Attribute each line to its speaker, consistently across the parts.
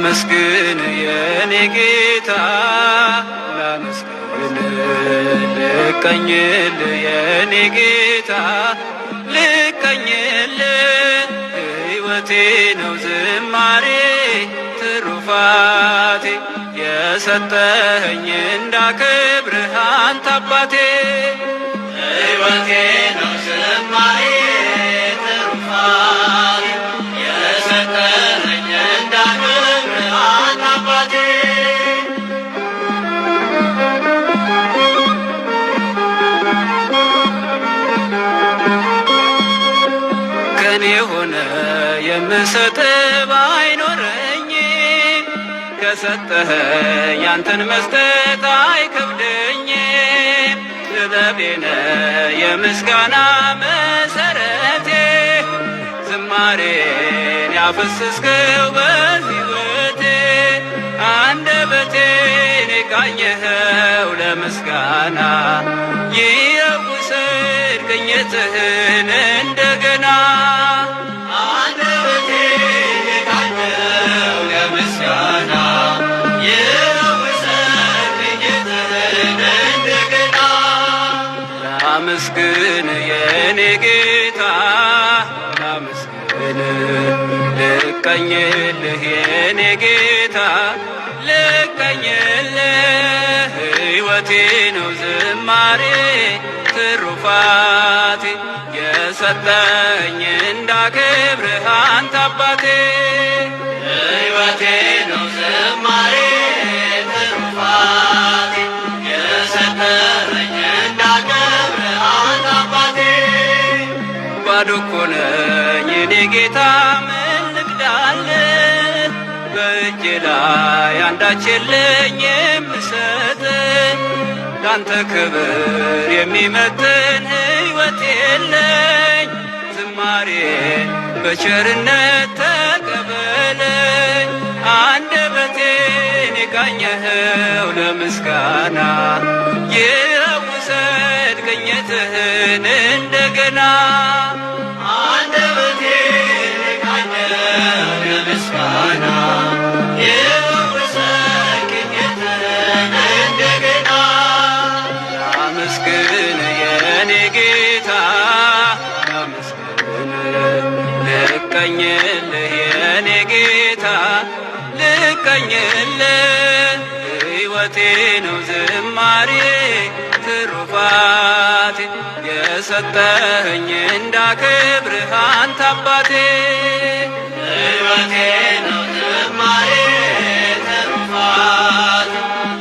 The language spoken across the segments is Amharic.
Speaker 1: ላመስግን የኔ ጌታ ላመስግን ልቀኝል የኔ ጌታ ልቀኝል ሕይወቴ ነው ዝማሬ ትሩፋቴ የሰጠኸኝ እንዳከብርህ አንተ አባቴ ሕይወቴ ነው ዝማሬ ትሩፋቴ የሰጠኸኝ እንዳከብርህ አንተ አባቴ ከኔ ሆነ የምሰጥ ባይኖረኝ ከሰጠኸኝ ያንተን መስጠት አይከብደኝ ጥበቤነ የምስጋና መሰረቴ ዝማሬን ያፈሰስከው በሕይወቴ አንደበቴን የቃኘኸው ለምስጋና ይውሰድ ቅኝትህን እንደገና አንደበቴን የቃኘኸው ለምስጋና ይውሰድ ቅኝትህን እንደገና ላመስግን የኔ ጌታ ላመስግን ልቀኝልህ የኔ ጌታ ልቀኝልህ ሕይወቴ ነው ዝማሬ ትሩፋቴ የሰጠኝ እንዳከብርህ አንተ አባቴ ሕይወቴ ነው ዝማሬ ትሩፋቴ የሰጠኝ እንዳከብርህ አንተ አባቴ ባዶ እኮ ነኝ የኔ ጌታ ምን ልቅዳልህ በእጄ ላይ አንዳች የለኝ የምሰጥ ላንተ ክብር የሚመጥን ሕይወት የለኝ ዝማሬ በቸርነት ተቀበለኝ አንደበቴን የቃኘኸው ለምስጋና ይውሰድ ቅኝትህን እንደገና አንደበቴን የቃኘኸው ለምስጋና ይውሰድ ቅኝትህን እንደገና ላመስግን የኔ ጌታ ላመስግን ልቀኝልህ የኔ ጌታ ልቀኝልህ ሕይወቴ ነው ዝማሬ ትሩፋቴ የሰጠኸኝ እንዳከብርህ አንተ አባቴ ሕይወቴ ነው ዝማሬ ትሩፋቴ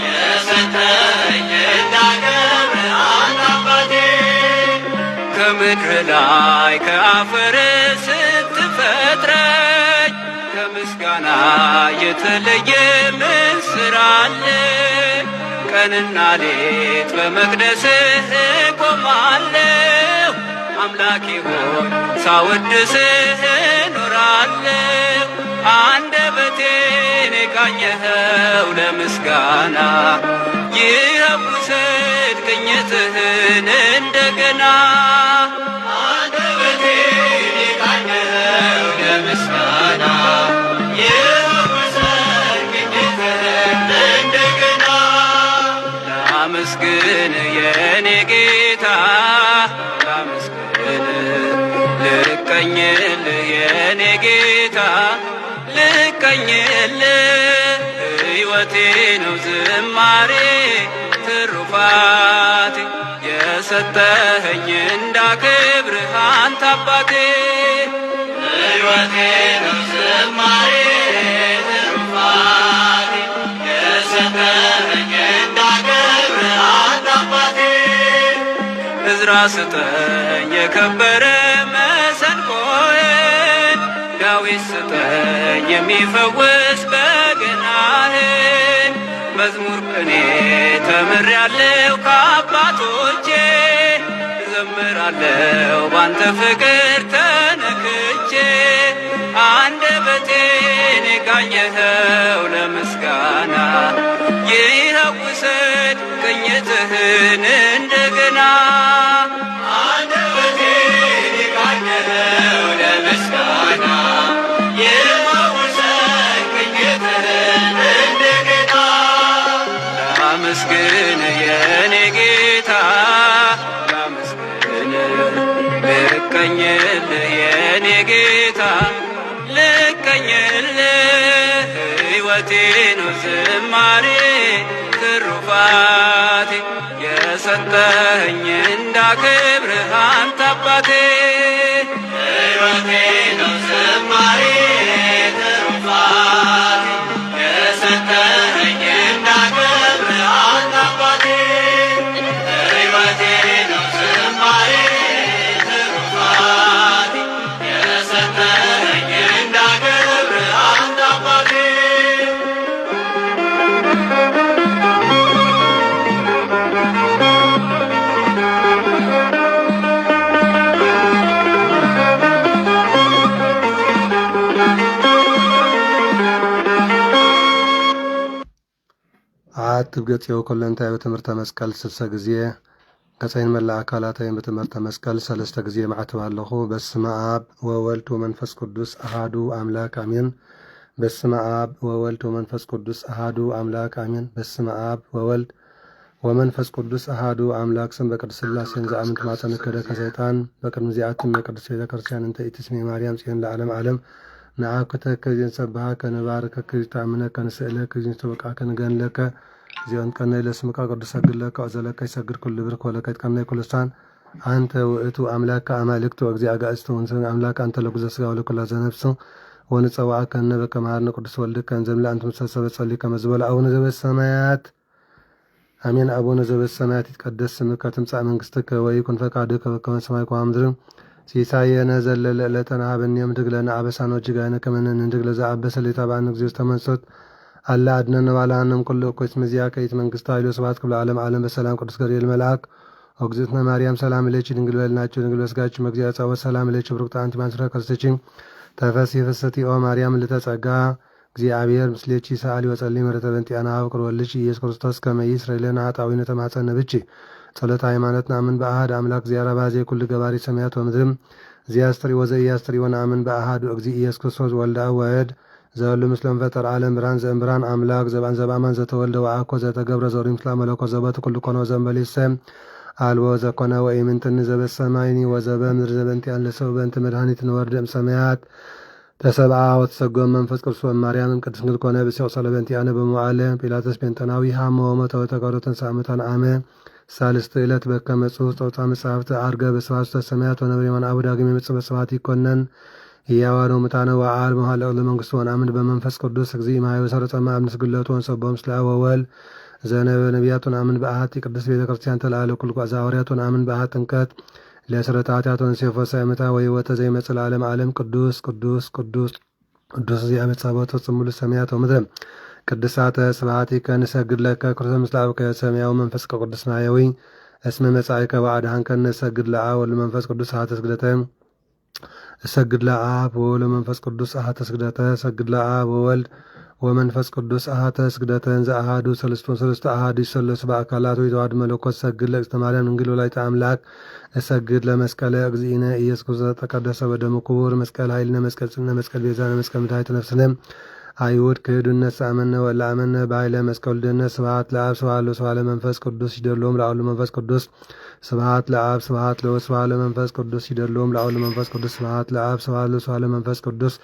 Speaker 1: የሰጠኸኝ እንዳከብርህ አንተ አባቴ ከምድር ላይ ከአፈር ስትፈጥረኝ ከምስጋና የተለየ ምን ስራ አለ ቀንና ሌት በመቅደስህ እቆማለሁ አምላኬ ሆይ ሳወድስህ እኖራለሁ አንደበቴን የቃኘኸው ለምስጋና ይውሰድ ቅኝትህን እንደገና አንደበቴን የቃኘኸው ለምስጋና ይውሰድ ቅኝትህን እንደገና ላመስግን የኔ ጌታ ላመስግን ልቀኝልህ የኔ ጌታ ልቀኝልህ ሕይወቴ ነው ዝማሬ ትሩፋቴ የሰጠኸኝ እንዳከብርህ አንተ አባቴ ሕይወቴ ነው ዝማሬ ትሩፋቴ የሰጠኸኝ እንዳከብርህ አንተ አባቴ ዕዝራ ስጠኝ የከበረ መሰንቆዬን ዳዊት ስጠኝ የሚፈውስ በገናህን መዝሙር ቅኔ ተምሬአለሁ ከአባቶቼ እዘምራለሁ ባንተ ፍቅር ተነክቼ አንደበቴን የቃኘኸው ለምስጋና ይውሰድ ቅኝትህን እንደገና አንደበቴን የቃኘኸው ለምስጋና ይውሰድ ቅኝትህን ላመስግን የኔ ጌታ ላመስግን ልቀኝልህ የኔ ጌታ ልቀኝልህ ሕይወቴ ነው ዝማሬ ትሩፋቴ የሰጠኸኝ እንዳከብርህ አንተ አባቴ ሕይወቴ ነው ዝማሬ ትሩፋቴ የሰጠኸኝ እንዳከብርህ አንተ አባቴ ሕይወቴ ነው ዝማሬ ትሩፋቴ የሰጠኸኝ እንዳከብርህ አንተ አባቴ
Speaker 2: አትብ ገጽዮ ኮለንታይ በትምህርተ መስቀል 60 ጊዜ ገጸይን መላ አካላታይን በትምህርተ መስቀል 3 ጊዜ ማዕተብ ኣለኹ። በስመ አብ ወወልድ ወመንፈስ ቅዱስ አሃዱ አምላክ አሜን። በስመ አብ ወወልድ ወመንፈስ ቅዱስ አሃዱ አምላክ አሜን። በስመ አብ ወወልድ ወመንፈስ ቅዱስ አሃዱ አምላክ ስም በቅድስት ሥላሴን ዘአምንት ማፀን ከደ ከሰይጣን በቅድም ዚአትም የቅዱስ ቤተ ክርስቲያን እንተ ኢትስሜ ማርያም ጽዮን ለዓለም ዓለም ነአኩተ ከዚን ሰባሃ ከነባርከ ከዚታ አምነ ከንስእለ ከዚን ተበቃ ከንገንለከ ዚዮን ቀነ ለስምካ ቅዱስ ሰግለከ አዘለከ ይሰግድ ኩል ብርክ ወለከት ቀነ ኩልሳን አንተ ውእቱ አምላከ አማልክቱ እግዚአ አጋእዝቱ ወንሰን አምላክ አንተ ለጉዘ ሥጋ ወለኩላ ዘነፍሱ ወንጸዋዐ ከነ በከማርነ ቅዱስ ወልድ ከንዘምላ አንተ መሰሰበ ጸልይ ከመዝበለ አቡነ ዘበሰማያት አሜን። አቡነ ዘበሰማያት ይትቀደስ ስምከ ትምጻእ መንግሥትከ ወይኩን ፈቃድከ በከመ በሰማይ ከማሁ በምድር ሲሳየነ ዘለለ ዕለትነ ሀበነ ኅድግ ለነ አበሳነ ወጌጋየነ ከመ ንኅድግ ለዘአበሰ ሌታብአነ እግዚኦ ተመንሶት አላ አድኅነነ ባልሃነም ኩሉ እኩይ እስመ ዚአከ ይእቲ መንግሥተ ኃይል ወስብሐት ክብረ ዓለም ዓለም በሰላም ቅዱስ ገብርኤል መልአክ ወእግዝእትነ ማርያም ሰላም እለኪ ድንግል በልናችሁ ድንግል በሥጋችሁ መግዚአ ጸወት ሰላም እለኪ ብሩክት አንቲ እምአንስረ ክርስቶች ተፈሥሒ ፍስሕቲ ኦ ማርያም ልተጸጋ እግዚአብሔር ምስሌኪ ሰአሊ ወጸልይ ምሕረተ በእንቲአነ አብቅር ወልድኪ ኢየሱስ ክርስቶስ ከመ ይስረይ ለነ ኃጣውኢነ ተማፀነ ብኪ ጸሎተ ሃይማኖት ነአምን በአሐድ አምላክ ዚአራ ባዜ ኩሉ ገባሪ ሰማያት ወምድር ዚአስተሪ ወዘኢያስተሪ ወነአምን በአሐዱ እግዚእ ኢየሱስ ክርስቶስ ወልደ አብ ወወልድ ዘሁሉ ምስለ ፈጠረ ዓለም ብርሃን ዘእምብርሃን አምላክ ዘባን ዘበአማን ዘተወልደ ወአኮ ዘተገብረ ዘውሪ ምስለ መለኮት ዘበቱ ኩሉ ኮነ ወዘእምበሊሰ አልቦ ዘኮነ ወኢምንትን ዘበሰማይኒ ወዘበምድር ዘበእንቲአነ ለሰብእ በእንተ መድኃኒትነ ወርደ እምሰማያት ተሰብአ ወተሰጎመ መንፈስ ቅዱስ ወማርያም ቅድስት ድንግል ኮነ ብእሲኦ ጸለ በእንቲአነ በመዋዕለ ጲላጦስ ጴንጠናዊ ሀመ ወሞተ ወተቀብረ ወተንሥአ እሙታን አመ ሳልስት ዕለት በከመ ጽሑፍ ጸውፃ መጽሐፍተ ዐርገ በስብሐት ሰማያት ወነብር የማነ አቡ ዳግም የመጽእ በስብሐት ይኰነን ሕያዋን ወሙታነ ወአል መኃልቅ ለመንግሥቱ ወነአምን በመንፈስ ቅዱስ እግዚእ ማየ ወሰረጸ እምአብ ንስግለቱ ወንሰብሖ ምስለ አብ ወወልድ ዘነበ ነቢያት ወነአምን በአሐቲ ቅድስት ቤተ ክርስቲያን ተለአለ ኩሉ ሐዋርያት ወነአምን በአሐቲ ጥምቀት ለስርዓተ ኃጢአት ወንሴፎ ሳይመታ ወሕይወተ ዘይመጽእ ለዓለመ ዓለም ቅዱስ ቅዱስ ቅዱስ ቅዱስ እግዚአብሔር ጸባኦት ወጽምሉ ሰማያት ወምድር ቅድሳተ ስብሐቲከ ንሰግድ ለከ ክርስቶስ ምስለ አብከ ሰማያዊ መንፈስ ቅዱስ ማያዊ እስመ መጻእከ ወአድኃንከ ንሰግድ ለአብ ወወልድ መንፈስ ቅዱስ አሐተ ስግደተ እሰግድ ለአብ ወወልድ መንፈስ ቅዱስ አሐተ ስግደተ እሰግድ ለአብ ወወልድ ወመንፈስ ቅዱስ አሐተ ስግደተ እንዘ አሐዱ ሰለስቱ አሐዱ ይሠለሱ በአካላቱ የተዋሕዱ መለኮት እሰግድ ለእግዝእትነ ማርያም ድንግል ወላዲተ አምላክ እሰግድ ለመስቀለ እግዚእነ ኢየሱስ ክርስቶስ ተቀደሰ በደሙ ክቡር መስቀል ኃይልነ መስቀል ጽንዕነ መስቀል ቤዛነ መስቀል መድኃኒተ ነፍስነ አይሁድ ክህዱነ ሰአመነ ወለአመነ በኃይለ መስቀል ወልደነ ስብሐት ለአብ ስብሐት ለወልድ ለመንፈስ ቅዱስ ይደሎም ለአብ መንፈስ ቅዱስ ስብሐት ለአብ ስብሐት ለወልድ ስብሐት ለመንፈስ ቅዱስ ይደሎም ለአብ መንፈስ ቅዱስ ስብሐት ለአብ ስብሐት ለወልድ ለመንፈስ ቅዱስ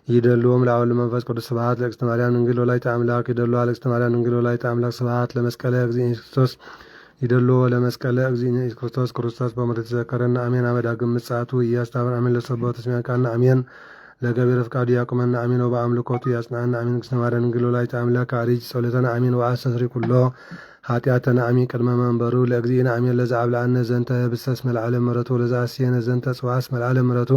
Speaker 2: ይደሎም ለአብ መንፈስ ቅዱስ ስብሐት ለእግዝእትነ ማርያም ድንግል ወላዲተ አምላክ ይደሎ ለእግዝእትነ ማርያም ድንግል ወላዲተ አምላክ ስብሐት ለመስቀለ እግዚእነ ኢየሱስ ክርስቶስ ይደሎ ለመስቀለ እግዚእነ ኢየሱስ ክርስቶስ ክርስቶስ በሞቱ ተዘከረና አሜን። አመዳግም ምጽአቱ እያስታበን አሜን። ለሰበው ተስሚያቃና አሜን። ለገቢረ ፍቃዱ ያቁመና አሜን። ወበአምልኮቱ ያጽናና አሜን። እግዝእትነ ማርያም ድንግል ወላዲተ አምላክ አሪጅ ጸሎተና አሜን። ወአስተስሪ ኩሎ ኃጢአተና አሜን። ቅድመ መንበሩ ለእግዚእነ አሜን። ለዛ አብልዐነ ዘንተ ብሰስ መልዓለም ምሕረቱ ወለዛ አስየነ ዘንተ ጽዋስ መልዓለም ምሕረቱ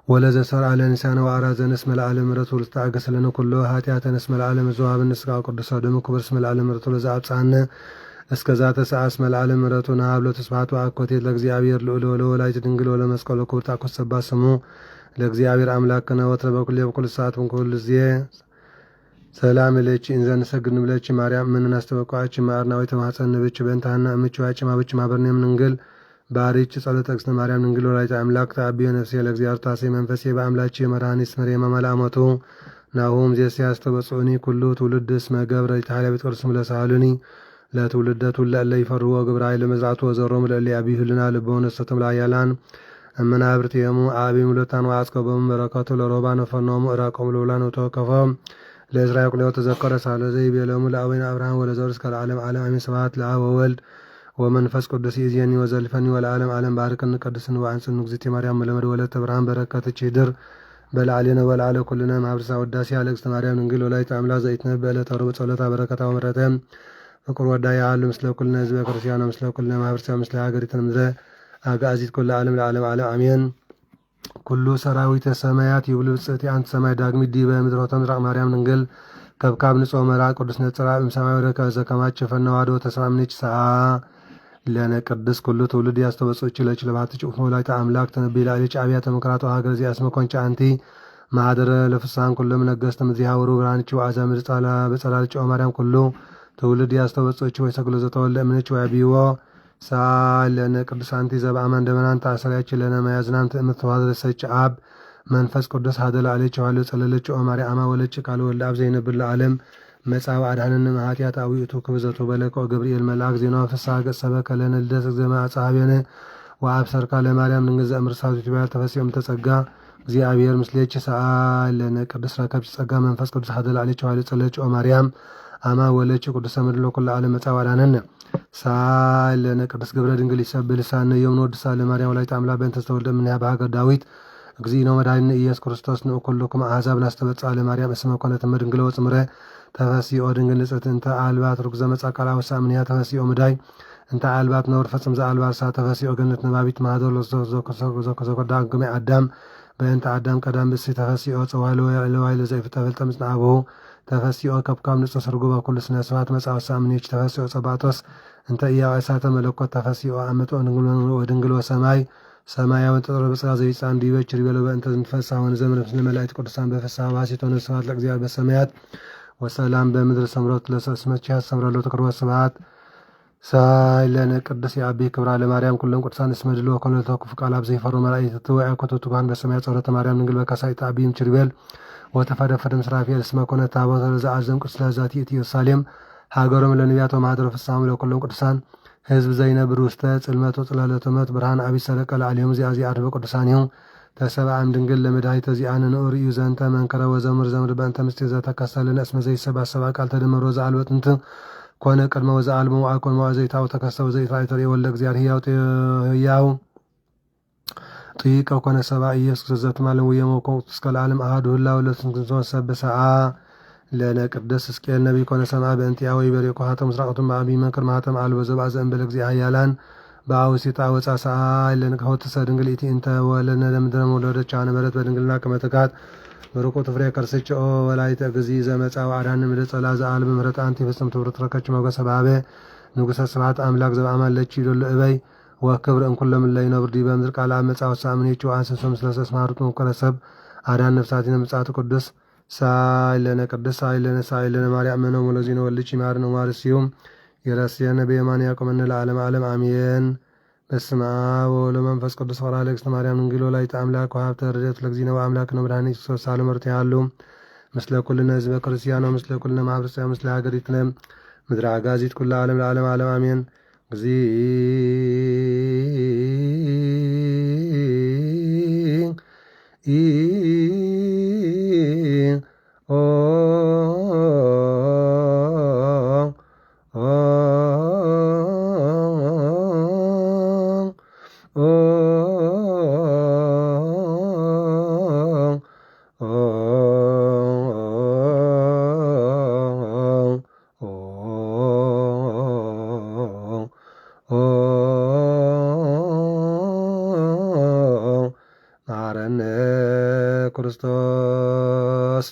Speaker 2: ወለዘ ሰርዐ ለንሳነ ወአራዘነ እስመ ለዓለም ምሕረቱ ወለዘተአገሰ ለነ ኩሎ ኃጢአተነ እስመ ለዓለም ዘወሀበነ ሥጋው ቅዱስ ደሙ ክቡር እስመ ለዓለም ምሕረቱ ወለዘ አብጽሐነ እስከ ዛተ ሰዓት እስመ ለዓለም ምሕረቱ ነሀብ ለተስብሐቱ አኮቴት ለእግዚአብሔር ልዑል ወለወላዲተ ድንግል ወለመስቀሉ ክቡር ታኮት ሰባ ስሙ ለእግዚአብሔር አምላክነ ወትረ በኩል በኩል ሰዓት ወንኩል ጊዜ ሰላም ለቺ እንዘን ሰግድ ንብለቺ ማርያም ምን አስተበቋች ማርናዊ ተማጸን ብቻ በእንታና እምቹ ያጭ ማብጭ ማበርነም ንግል ባሪች ጸሎተ እግዝእትነ ማርያም ድንግል ወላዲተ አምላክ ተአብዮ ነፍሴ ለእግዚአብሔር ታሴ መንፈሴ በአምላች የመድኃኒት ስመሬ መመላመቱ ናሁም ዜስያስ ተበጽኡኒ ኩሉ ትውልድ እስመ ገብረ ይትሃለ ቤተ ቅዱስ ምለሳሉኒ ለትውልደ ትውልደ ይፈርዎ ግብረ ኃይለ መዛዕቱ ወዘሮም ለእለ አቢሁልና ልቦነ ሰተም ላያላን እመናብርት የሙ አቢ ሙለታን ወአጽከቦም በረከቱ ለሮባን ፈኖሙ እራቆም ለውላን ተወከፈም ለእስራኤል ቁሌው ተዘከረ ሳለ ዘይቤለሙ ለአቡነ አብርሃም ወለዘር እስከ ለዓለም ዓለም አሜን። ስብሐት ለአብ ወወልድ ወመንፈስ ቅዱስ ይእዜኒ ወዘልፈኒ ወለዓለም ዓለም ባርክን ቅድስን ወአንጽን ንግዝእቲ ማርያም መለመድ ወለተ ብርሃን በረከት ችድር በላዕሌነ ወለዓለ ኩልነ ማብርሳ ወዳሴ አለቅስተ ማርያም ድንግል ወላዲተ አምላክ ዘይትነበ ዕለተ ረቡዕ ጸሎታ በረከታ ወምሕረተ ፍቁር ወዳይ ያሉ ምስለ ኩልነ ህዝበ ክርስቲያኖ ምስለ ኩልነ ማህበረሰ ምስለ ሀገሪትን ምድረ አጋዚት ኩለ ዓለም ለዓለም ዓለም አሜን። ኩሉ ሰራዊተ ሰማያት ይብሉ ብጽእቲ አንቲ ሰማይ ዳግሚት ዲበ ምድር ሆተ ምድራቅ ማርያም ድንግል ከብካብ ንጹሕ መራቅ ቅዱስ ነጽራ እምሰማይ ወረከ ዘከማች ፈነዋዶ ተሰማምነች ሰዓ ለነ ቅዱስ ኩሉ ትውልድ ያስተበጾች ለች ለባት ጭፍ ወላይታ አምላክ ተነብይ ላልች አብያተ ምክራቶ ሀገር ዚ አስመ ኮንቻ አንቲ ማህደረ ለፍሳን ኩሎም ነገስተ ምዚያ ወሩ ብራንቺ አዛምር ጻላ በጸላል ጮ ማርያም ኩሉ ትውልድ ያስተበጾች ወይ ሰግሎ ዘተወለ እምነች ወይ ቢዎ ሳለነ ቅዱስ አንቲ ዘበአማን ደመናን ታሰሪያች ለነ መያዝናን ትምትዋዘ ሰጭ አብ መንፈስ ቅዱስ ሀደለ አለች ዋለ ጸለለች ኦ ማርያም ወለች ቃል ወልደ አብ ዘይነብር ለዓለም መጻው አድሃነን ማኃጢአት አዊቱ ክብዘቱ በለቆ ገብርኤል መልአክ ዜናው ፍስሐ ገሰበ ከለነ ልደት ዘመ አጻሐቤነ ወአብሰርካ ለማርያም ድንግል ዘእምርሳቱ ትባል ተፈሲዮም ተጸጋ እግዚአብሔር ምስሌች ሳለነ ቅዱስ ረከብች ጸጋ መንፈስ ቅዱስ ሀደለ አለች ዋለ ጸለለች ኦ ማርያም አማ ወለች ቅዱስ ሰምድሎ ኩሉ ዓለም መጻው አድሃነን ሳለነ ቅዱስ ገብረ ድንግል ይሰብል ሳነ የምኖ ወድሳ ለማርያም ወላዲተ አምላክ በእንተ ተወልደ ምን በሀገር ዳዊት እግዚእነ መድኃኒነ ኢየሱስ ክርስቶስ ንዑ ኩልክሙ አሕዛብ ናስተበጽአ ለማርያም እስመ ኮነት እምድንግል ወጽምረ ተፈሲኦ ድንግል ንጽሕት እንተ አልባት ርኩዘ መጻ ቃል አወሳ እምኔሃ ተፈሲኦ ምዳይ እንተ አልባት ነውር ፈጽም ዘአልባት ሳ ተፈሲኦ ገነት ነባቢት ማህደር ዘኮዳ ግሜ አዳም በእንተ አዳም ቀዳም ብእሲ ተፈሲኦ ጽዋዕ ለዋይ ለዘይፍተፈልጠ ምስለ አብሁ ተፈሲኦ ከብካብ ንጹሕ ስርጉባ ኩሉ ስነ ስብሐት መጻ ወሳ እምኔች ተፈሲኦ ጸባጦስ እንተ ኢያው እሳተ መለኮት ተፈሲኦ አመጦ ድንግል ወሰማይ ሰማያውን ተጠረ በጽራ ዘይጻን ዲበች ሪበለ በእንተ ዝንፈሳ ወን ዘመን ምስለ መላእክት ቅዱሳን በፍስሐ ባሲቶ ስብሐት ለእግዚአብሔር በሰማያት ወሰላም በምድር ሰምሮት ለሰስመች ያሰምራሉ ተቅርበ ስብሐት ሳይለነ ቅዱስ የአቢ ክብራ ለማርያም ኩሎም ቅዱሳን እስመድሎ ኮነቶ ኩፍ ቃል አብ ዘይፈሩ መላእክት ተወያ ኮተቱ ባን በሰማያት ጸሎተ ማርያም ድንግል በካሳይት አቢም ችሪበል ወተፈደፈደ ምስራፊል እስመ ኮነታ ታቦተ ዘአዘም ቅዱስ ለዛቲ ኢየሩሳሌም ሀገሮም ለነቢያቶ ማህደረ ፍስሐም ለኩሎም ቅዱሳን ህዝብ ዘይነብር ውስተ ጽልመቶ ጽላለተ ሞት ብርሃን አቢ ሰረቀ ለዓሊዮም ዚአዚ አድበ ቅዱሳን ይሁን ተሰብአም ድንግል ለመድኃኒተ ዚአነ ንዑር እዩ ዘንተ መንከረ ወዘምር ዘምር በእንተ ምስጢር ዘተከሰለነ እስመ ዘይሰባሰባ ቃል ተደመሮ ዘአልበት እንት ኮነ ቅድመ ወዘአልሞ ወአልኮን ወዘይታው ተከሰው ዘይታይተር የወለ እግዚአብሔር ሕያው ጥይቀ ኮነ ሰባ ኢየሱስ ክርስቶስ ዘትማለም ወየሞኮ እስከ ለዓለም አሐዱ ህላው ለስንክሶ ሰበሰአ ለነ ቅዱስ እስቄል ነቢይ ኮነ ሰምዐ በእንቲአሁ ይበሬኮ ሀተ ምስራቅቱም በአቢ መንክር ማህተም አልቦ ዘባዘ እምበለ እግዚአ ኃያላን በአውሲታ ወፃ ሰአ ለነ ከሆትሰ ድንግል ኢቲ እንተ ወለነ ለምድረ ወለደች አነ በረት በድንግልና ከመተካት በሩቁ ትፍሬ ከርስች ኦ ወላይተ እግዚእ ዘመጻ ወአዳነ ምድረ ጸላ ዘአልብ ምሕረት አንቲ ፍጽም ትብረት ረከች ሞገሰ ባበ ንጉሰ ስብሐት አምላክ ዘበአማን ለች ይዶል እበይ ወክብር እንኩለም ላይ ነብር ዲበ ምድር ቃል አመጻ ወሳምኔቹ አንሰሶም ስለሰስ ማሩት መንከረሰብ አዳን ነፍሳቲነ ምጻቱ ቅዱስ ሳይለነ ቅዱስ ሳይለነ ማርያም ነው ወለዚነ ወልጭ ማር ነው ማርሲዮም የራስያነ በየማን ያቆመነ ለዓለም ዓለም አሜን። በስመ አብ ወወልድ ወመንፈስ ቅዱስ ወራ ለእግዝእተ ማርያም ድንግል ወላዲተ አምላክ ወሀብተ ረድኤት ለእግዚእነ ወአምላክ ነው መድኃኒት ክርስቶስ ሳለ መርት ያሉ ምስለ ኩልነ ህዝበ ክርስቲያኖ ምስለ ኩልነ ማህበረሰብ ምስለ ሀገሪትነ ምድረ አጋዚት ኩለ ዓለም ለዓለም ዓለም አሜን። ማረነ ክርስቶስ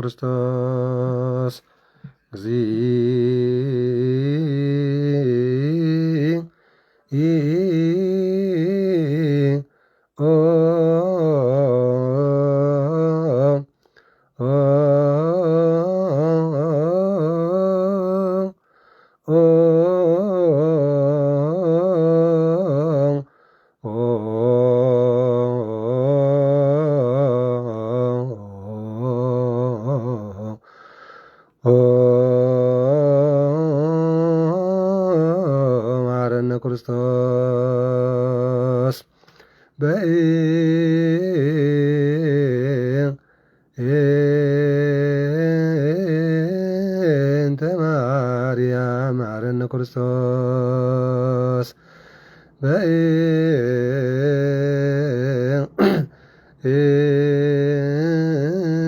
Speaker 2: ክርስቶስ ማረነ ክርስቶስ በእንተ ማርያም ማረነ ክርስቶስ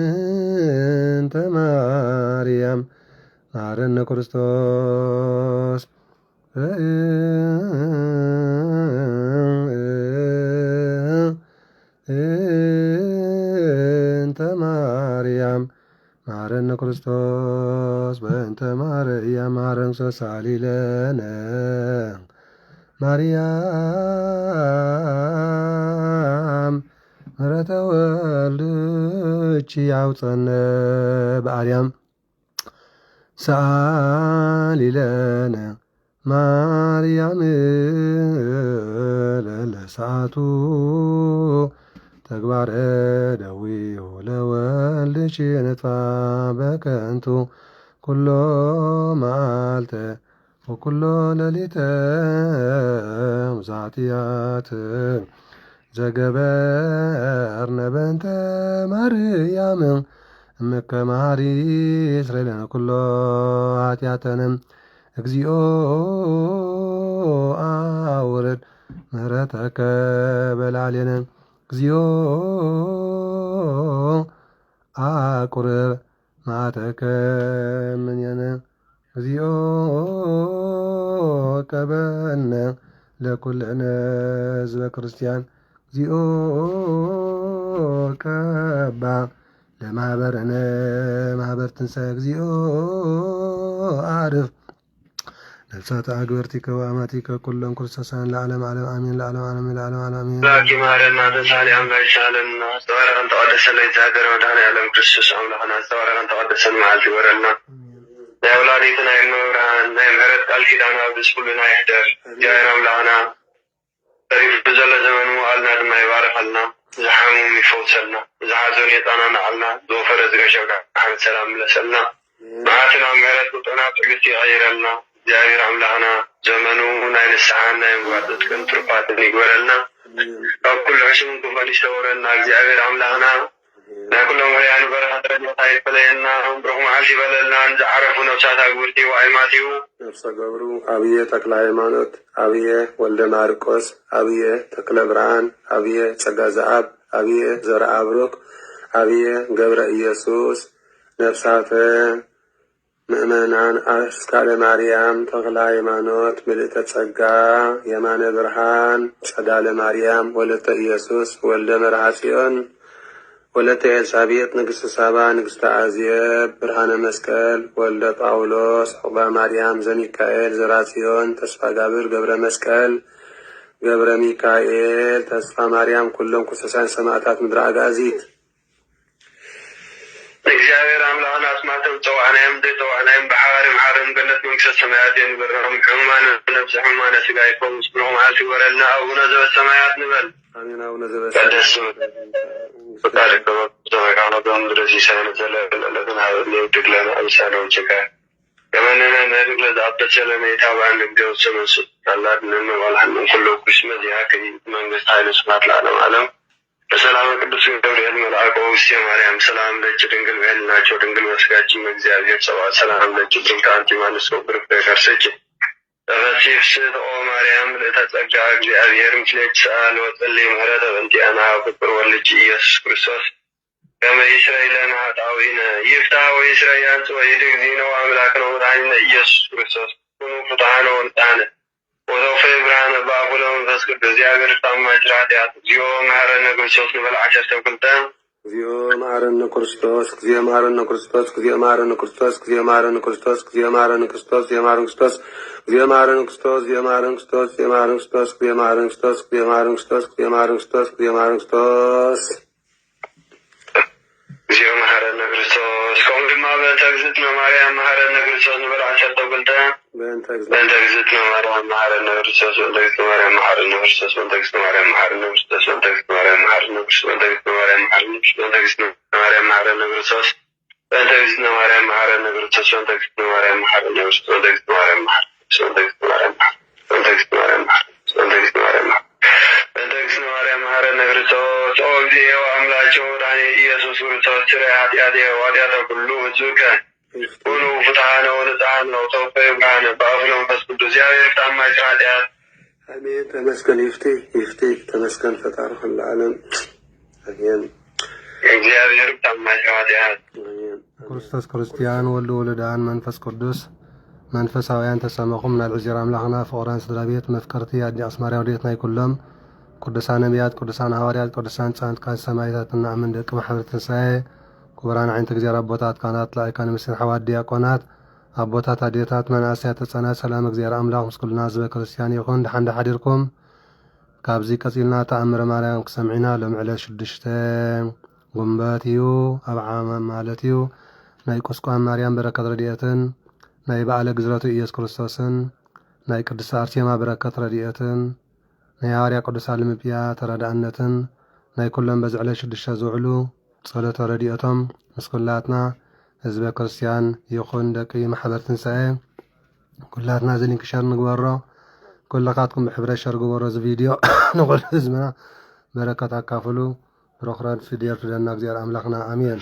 Speaker 2: በእንተ ማርያም ማረነ ክርስቶስ በእንተ ማርያም ማረነ ክርስቶስ በእንተ ማርያም ማረን ሰሳሊለነ ማርያም ምሕረተ ወልድኪ ያውፀነ በአርያም ሰአሊለነ ማርያም ለለሰዓቱ ተግባረ ደዊሁ ለወልድኪ ንጥፋ በከንቱ ኩሎ መዓልተ ወኩሎ ሌሊተ ሙዛትያት ዘገበርነ በእንተ ማርያም እምከ መሐሪ እስራኤልነ ኩሎ ኃጢአተነ እግዚኦ አውርድ ምሕረተከ በላዕሌነ እግዚኦ አቁርር መዓተከ እምኔነ እግዚኦ ቀበነ ለኩልነ ህዝበ ክርስቲያን እግዚኦ ቀባ ለማህበረነ ማህበር ትንሣኤ እግዚኦ አርፍ ነፍሳተ አግበርቲከ ወአማቲከ ኩለን ክርስቶሳን ለዓለም ዓለም አሜን። ለዓለም ዓለም ለዓለም ዓለም አሜን።
Speaker 3: ላኪ ማረና ተሳሊ አምላክ ይቻለና አስተዋረን ተቀደሰን ለእግዚአብሔር መድኃኔዓለም ክርስቶስ አምላክና አስተዋረን ተቀደሰን መዓልቲ ወረና የአውላዲትና የመብርሃን ናይ ምሕረት ቃል ኪዳን ኣብ ደስ ኩሉና ይሕደር እግዚአብሔር አምላክና ተሪፍ ብዘለ ዘመኑ አልና ድማ ይባረኸልና ዝሓሙም ይፈውሰልና ዝሓዘን የጣናናዓልና ዝወፈረ ዝገሸብካ ሓመድ ሰላም ምለሰልና መዓትና ምሕረት ቁጥና ትዕግስቲ ይቀይረልና እግዚአብሔር አምላክና ዘመኑ ናይ ንስሓን ናይ ምጓጥጥቅን ትሩፋትን ይግበረልና ካብ ኩሉ ዕሽም ክፈል ይሰውረና እግዚአብሔር አምላክና ናይ ኩሎም ህያኑ በረኸት ረድኤታ ይፈለየና ብሩኽ መዓልቲ ይበለልና ንዝዓረፉ ነብሳት ኣግብርቲ ወኣይማትዩ
Speaker 4: ነፍሰ ገብሩ ኣብየ ተክለ ሃይማኖት፣ ኣብየ ወልደ ማርቆስ፣ ኣብየ ተክለ ብርሃን፣ ኣብየ ጸጋ ዘአብ፣ ኣብየ ዘርአ ብሩክ፣ ኣብየ ገብረ ኢየሱስ፣ ነፍሳተ ምእመናን አስካለ ማርያም፣ ተክለ ሃይማኖት፣ ምልእተ ጸጋ፣ የማነ ብርሃን፣ ጸዳለ ማርያም፣ ወለተ ኢየሱስ፣ ወልደ መርዓ ጽዮን፣ ወለተ ኤልሳቤጥ፣ ንግሥተ ሳባ፣ ንግሥተ አዝየብ፣ ብርሃነ መስቀል፣ ወልደ ጳውሎስ፣ ዕቁባ ማርያም፣ ዘሚካኤል፣ ዘራጽዮን፣ ተስፋ ጋብር፣ ገብረ መስቀል፣ ገብረ ሚካኤል፣ ተስፋ ማርያም፣ ኩሎም ኩሰሳን ሰማዕታት ምድረ አጋዚት እግዚአብሔር አምላክና አስማተም ፀዋዕናዮም ዘይፀዋዕናዮም ብሓባሪ መሓርም ገነት መንግስተ ሰማያት የንበረም ሕሙማን ነብሲ ሕሙማነ ስጋ ይፈውስ ብሩኽ መዓልቲ ይወረልና አቡነ ዘበሰማያት ንበል አሜን። አቡነ ዘበሰማያት
Speaker 3: ፈቃድከ በሰማይ በምድር ሲሳየነ ዘለለዕለትነ ሀበነ ውድቅ ለነ አብሳነ ወጭከ ከመነነ ነድግ ለዘአበሰ ለነ የታብአን ንግደው ሰመሱ ታላድነነ ዋልሃንን ኩሎ ኩሽ መዚያ ከይ መንግስት ኃይለ ስብሐት ለዓለም ዓለም በሰላም ቅዱስ ገብርኤል መልአከ ውስጤ ማርያም ሰላም ለእጅ ድንግል በል ናቸው ድንግል መስጋችን እግዚአብሔር ሰብአ ሰላም ለእጅ ድንግል አንቲ ማንስ ብርክ ከርሰች ተፈሲፍ ስትኦ ማርያም ለተጸጋ እግዚአብሔር ምስሌች ሰአል ወጸልይ ምህረተ በእንቲአና ፍቅር ወልጅ ኢየሱስ ክርስቶስ ከመ ይስረይ ለነ ኃጣውኢነ ይፍታሕ ወይስረይ ያንጽ ወይድግ ዚነ ወአምላክነ ወመድኃኒነ ኢየሱስ ክርስቶስ ኩኑ ፍትሐነ ወልጣነ ወተውፈይ ብርሃነ በአቡነ መንፈስ ቅዱስ እግዚአብሔር ታማጅ ኃጢአት እግዚኦ መሐረነ ክርስቶስ ንበል 12
Speaker 4: እግዚኦ መሐረነ ክርስቶስ እግዚኦ መሐረነ ክርስቶስ እግዚኦ መሐረነ ክርስቶስ እግዚኦ መሐረነ ክርስቶስ እግዚኦ መሐረነ ክርስቶስ እግዚኦ መሐረነ ክርስቶስ እግዚኦ መሐረነ ክርስቶስ እግዚኦ መሐረነ ክርስቶስ እግዚኦ መሐረነ ክርስቶስ እግዚኦ መሐረነ ክርስቶስ እግዚኦ መሐረነ ክርስቶስ እግዚኦ መሐረነ ክርስቶስ እግዚኦ መሐረነ ክርስቶስ እግዚኦ መሐረነ ክርስቶስ ከምኡ ድማ በእንተ እግዝእትነ ማርያም መሐረነ ክርስቶስ ንበል 12 በእንተ እግዝእትነ ማርያም መሐረነ ክርስቶስ በእንተ እግዝእትነ ማርያም መሐረነ ክርስቶስ በእንተ እግዝእትነ ማርያም መሐረነ ክርስቶስ በእንተ እግዝእትነ ማርያም መሐረነ ክርስቶስ በእንተ እግዝእትነ ማርያም መሐረነ ክርስቶስ በእንተ እግዝእትነ ማርያም መሐረነ ክርስቶስ በእንተ እግዝእትነ ማርያም መሐረነ ክርስቶስ በእንተ እግዝእትነ ማርያም መሐረነ ክርስቶስ በእንተ እግዝእትነ ማርያም መሐረነ ክርስቶስ በእንተ እግዝእትነ ማርያም በእንተ እግዝእትነ ማርያም በእንተ እግዝእትነ ማርያም በእንተ እግዝእትነ ማርያም መሐረነ ክርስቶስ ኦ እግዚኦ አምላኬ ወዳኔ ኢየሱስ ክርስቶስ ስራይ ኃጢአቴ ወኃጢአተ ኩሉ ሕዝብከ ሁሉ ፍትሐነ ወንጽሐነ ወተወፈየ ብርሃነ በአቡነ መንፈስ ቅዱስ እግዚአብሔር ታማኝ ኃጢአት አሜን። ተመስገን ይፍቴ ተመስገን ፈጣሪ ኩሉ ዓለም አሜን። እግዚአብሔር ታማኝ ኃጢአት አሜን።
Speaker 2: ክርስቶስ ክርስቲያን ወልድ ወልዳን መንፈስ ቅዱስ መንፈሳውያን ተሰመኹም ናብ እግዚአብሔር አምላኽና ፍቁራን ስድራ ቤት መፍቀርቲ ኣዲ ኣስማርያ ወዴትና ይኩሎም ቅዱሳን ነቢያት ቅዱሳን ሐዋርያት ቅዱሳን ጻድቃን ሰማዕታት ንኣምን ደቂ ማሕበር ትንሣኤ ክቡራን ዓይነተ እግዚአብሔር አቦታት ካህናት ላእካን ምስን ሓዋት ዲያቆናት አቦታት አዴታት መናእስያት ህፃናት ሰላም እግዚአብሔር አምላክ ምስ ኩልና ህዝበ ክርስቲያን ይኹን ድሓን ሓዲርኩም ካብዚ ቀፂልና ተኣምረ ማርያም ክሰምዒና ሎም ዕለት 6 ጉንበት እዩ ኣብ ዓመት ማለት እዩ ናይ ቁስቋም ማርያም በረከት ረድኤትን ናይ በዓለ ግዝረቱ ኢየሱስ ክርስቶስን ናይ ቅድስት አርሴማ በረከት ረድኤትን ናይ ሐዋርያ ቅዱስ ልምጵያ ተረዳእነትን ናይ ኩሎም በዚ ዕለት 6 ዝውዕሉ ጸሎተ ረድኤቶም ምስ ኩላትና ህዝበ ክርስቲያን ይኹን ደቂ ማሕበር ትንሣኤ ኩላትና ዝሊንክ ሸር ንግበሮ ኩልኻትኩም ብሕብረት ሸር ግበሮ እዚ ቪድዮ ንኩሉ ህዝብና በረከት ኣካፍሉ ብረኽረን ፊድየር ፍደና እግዚአብሔር ኣምላኽና አሜን።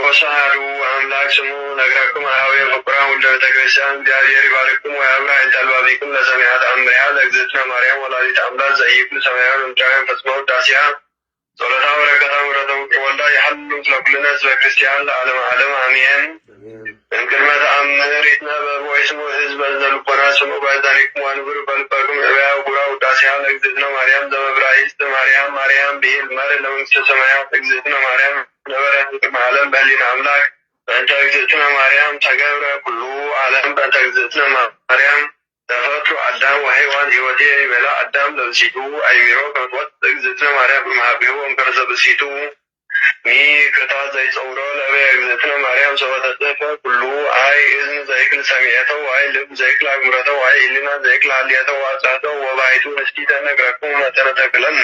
Speaker 4: ወሳዱ አምላክ ስሙ ነግራኩም አዊ ፍቁራን ወልደ ቤተ ክርስቲያን እግዚአብሔር ይባርክኩም ወያብራ ይጠልባቢኩም ለሰማያት አምሪያ ለእግዝእትነ ማርያም ወላዲተ አምላክ ዘኢይኩሉ ሰማያውን ምድራውያን ፈጽመው ዳሲያ ጸሎታ በረከታ ምሕረቶም ወልዳ ይሐሉ ለኩልነ ህዝበ ክርስቲያን ለዓለመ ዓለም አሜን። እንቅድመ ተአምር ይትነበብ ወይስሙ ህዝበ ዘልቦና ስሙ ባይዛኒኩም ዋንብሩ በልባኩም እብያ ጉራ ውዳሴያ ለእግዝእትነ ማርያም ዘመብራይስት ማርያም ማርያም ብሂል መር ለመንግስተ ሰማያት እግዝእትነ ማርያም ነበረት ቅድመ ዓለም በሊነ አምላክ በእንተ እግዝእትነ ማርያም ተገብረ ኩሉ ዓለም በእንተ እግዝእትነ ማርያም ተፈጥሮ አዳም ወሔዋን ህይወቴ ይበላ አዳም ለብሲቱ አይሚሮ ከመጥወት እግዝእትነ ማርያም በማህቢሁ እንከረሰ ብሲቱ ሚክርታት ዘይፀውሮ ለበየ እግዝእትነ ማርያም ሰበተጽፈ ኩሉ አይ እዝን ዘይክል ሰሚዐተው አይ ልብ ዘይክል አግምረተው አይ ህሊና ዘይክል ሃልየተው አጻተው ወባይቱ እስቲተ ነግረኩም መጠነ ተክለነ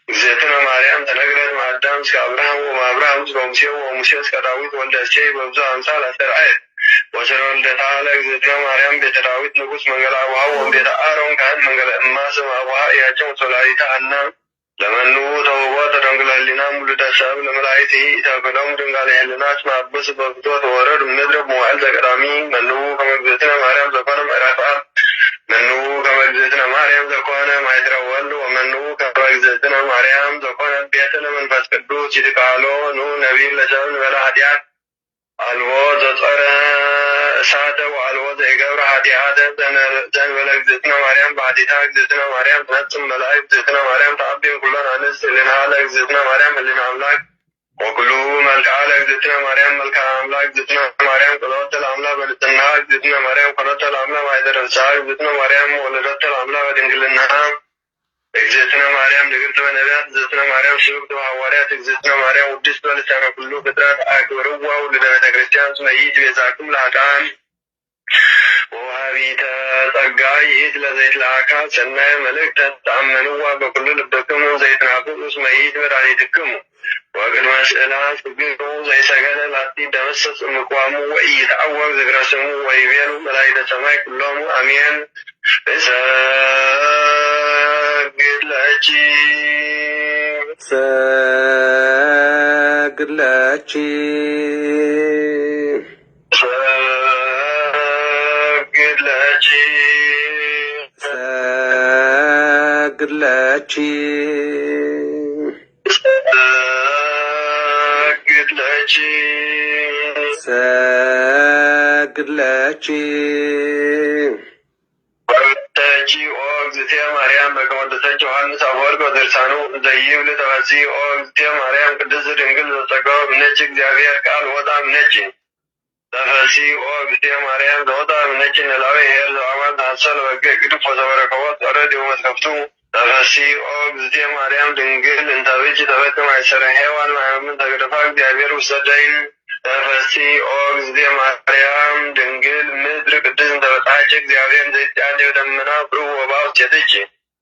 Speaker 4: እግዝእትነ ማርያም ተነግረት ማዳም እስከ አብርሃም ወማብርሃም እስከ ሙሴ ወሙሴ እስከ ዳዊት ወልደ እሴይ በብዙ አምሳል አስተርአየት ወስረ ወልደታ ለእግዝእትነ ማርያም ቤተ ዳዊት ንጉሥ መንገለ አቡሃ ወቤተ አሮን ካህን መንገለ እማ ስም አቡሃ እያቸው ወላዲተ ሐና ለመኑ ተውቦ ተደንግለ ህሊና ሙሉደ ሰብ ለመላእክት ኢተብሎም ድንጋሌ ህሊናት ማበስ በፍትወት ወረድ ምድረ መዋዕል ዘቀዳሚ መኑ ከመ እግዝእትነ ማርያም ዘኮነ ምዕራፍ መኑ ከመ እግዝእትነ ማርያም ዘኮነ ማኅደረ ወልድ ወመኑ ከመ እግዝእትነ ማርያም ዘኮነ ቤተ ለመንፈስ ቅዱስ ይትቃሎ ኑ ነቢይ ለሰብ ንበለ ኃጢአት አልቦ ዘጸረ እሳተ ወአልቦ ዘይገብረ ኃጢአተ ዘንበለ እግዝእትነ ማርያም በኃጢታ እግዝእትነ ማርያም ትነጽም መላእክት እግዝእትነ ማርያም ተአቢን ኩሎን አንስት ህሊና ለእግዝእትነ ማርያም ህሊና አምላክ ወኩሉ መልክዓ ለእግዝእትነ ማርያም መልክዓ አምላክ እግዝእትነ ማርያም ቁሎተ ለአምላክ በልጽና እግዝእትነ ማርያም ኮነተ ለአምላክ ማኅደረ ፍስሐ እግዝእትነ ማርያም ወለደተ ለአምላክ በድንግልና እግዝእትነ ማርያም ንግርት በነቢያት እግዝእትነ ማርያም ስብክት በሐዋርያት እግዝእትነ ማርያም ውድስት በልሳነ ኩሉ ፍጥረት አክብርዋ ውልደ ቤተ ክርስቲያን ስመ ይእቲ ቤዛክሙ ለኃጥኣን ወወሃቢተ ጸጋ ይእቲ ለዘይትለአካ ሰናየ መልእክተ ተአመንዋ በኩሉ ልብክሙ ዘይትናፍቁ ስመ ይእቲ መድኃኒትክሙ ወቅድመ ስእላ ስግዱ ዘይሰገደ ላቲ ደመሰስ እምቅዋሙ ወኢይትዐወቅ ዝክረ ስሙ ወይቤሉ መላእክተ ሰማይ ኩሎሙ አሜን። ሰግድ ለኪ ሰግድ ለኪ ሰግድ ለኪ ሰግድ ለኪ ሰግድ ለኪ ሰግድ ለኪ ወርተኪ ኦ
Speaker 3: እግዝእትየ ማርያም በከመ ዮሐንስ አፈወርቅ ወድርሳኑ ዘይብል ተፈሥሒ እግዝእትየ ማርያም ቅድስት ድንግል ዘተጸገወ እምኔኪ እግዚአብሔር ቃል ወጣ እምኔኪ ተፈሥሒ እግዝእትየ ማርያም ዘወጣ እምኔኪ ኖላዊ ኄር ዘበአማን ተሐሰለ በግዕ ግድፍ ወዘበረከቦት ጸረድ ወመትከፍቱ ተፈሥሒ እግዝእትየ ማርያም ድንግል እንተ ብእሲ ተፈጽመ ማእሰረ ሔዋን ማርያምን ተገደፋ እግዚአብሔር ውስተ ደይን ተፈሥሒ እግዝእትየ ማርያም ድንግል ምድር ቅድስት እንተ በጽሐኪ እግዚአብሔር ዘይትዓሊ በደመና ብሩህ ወበአብ ውስቴትኪ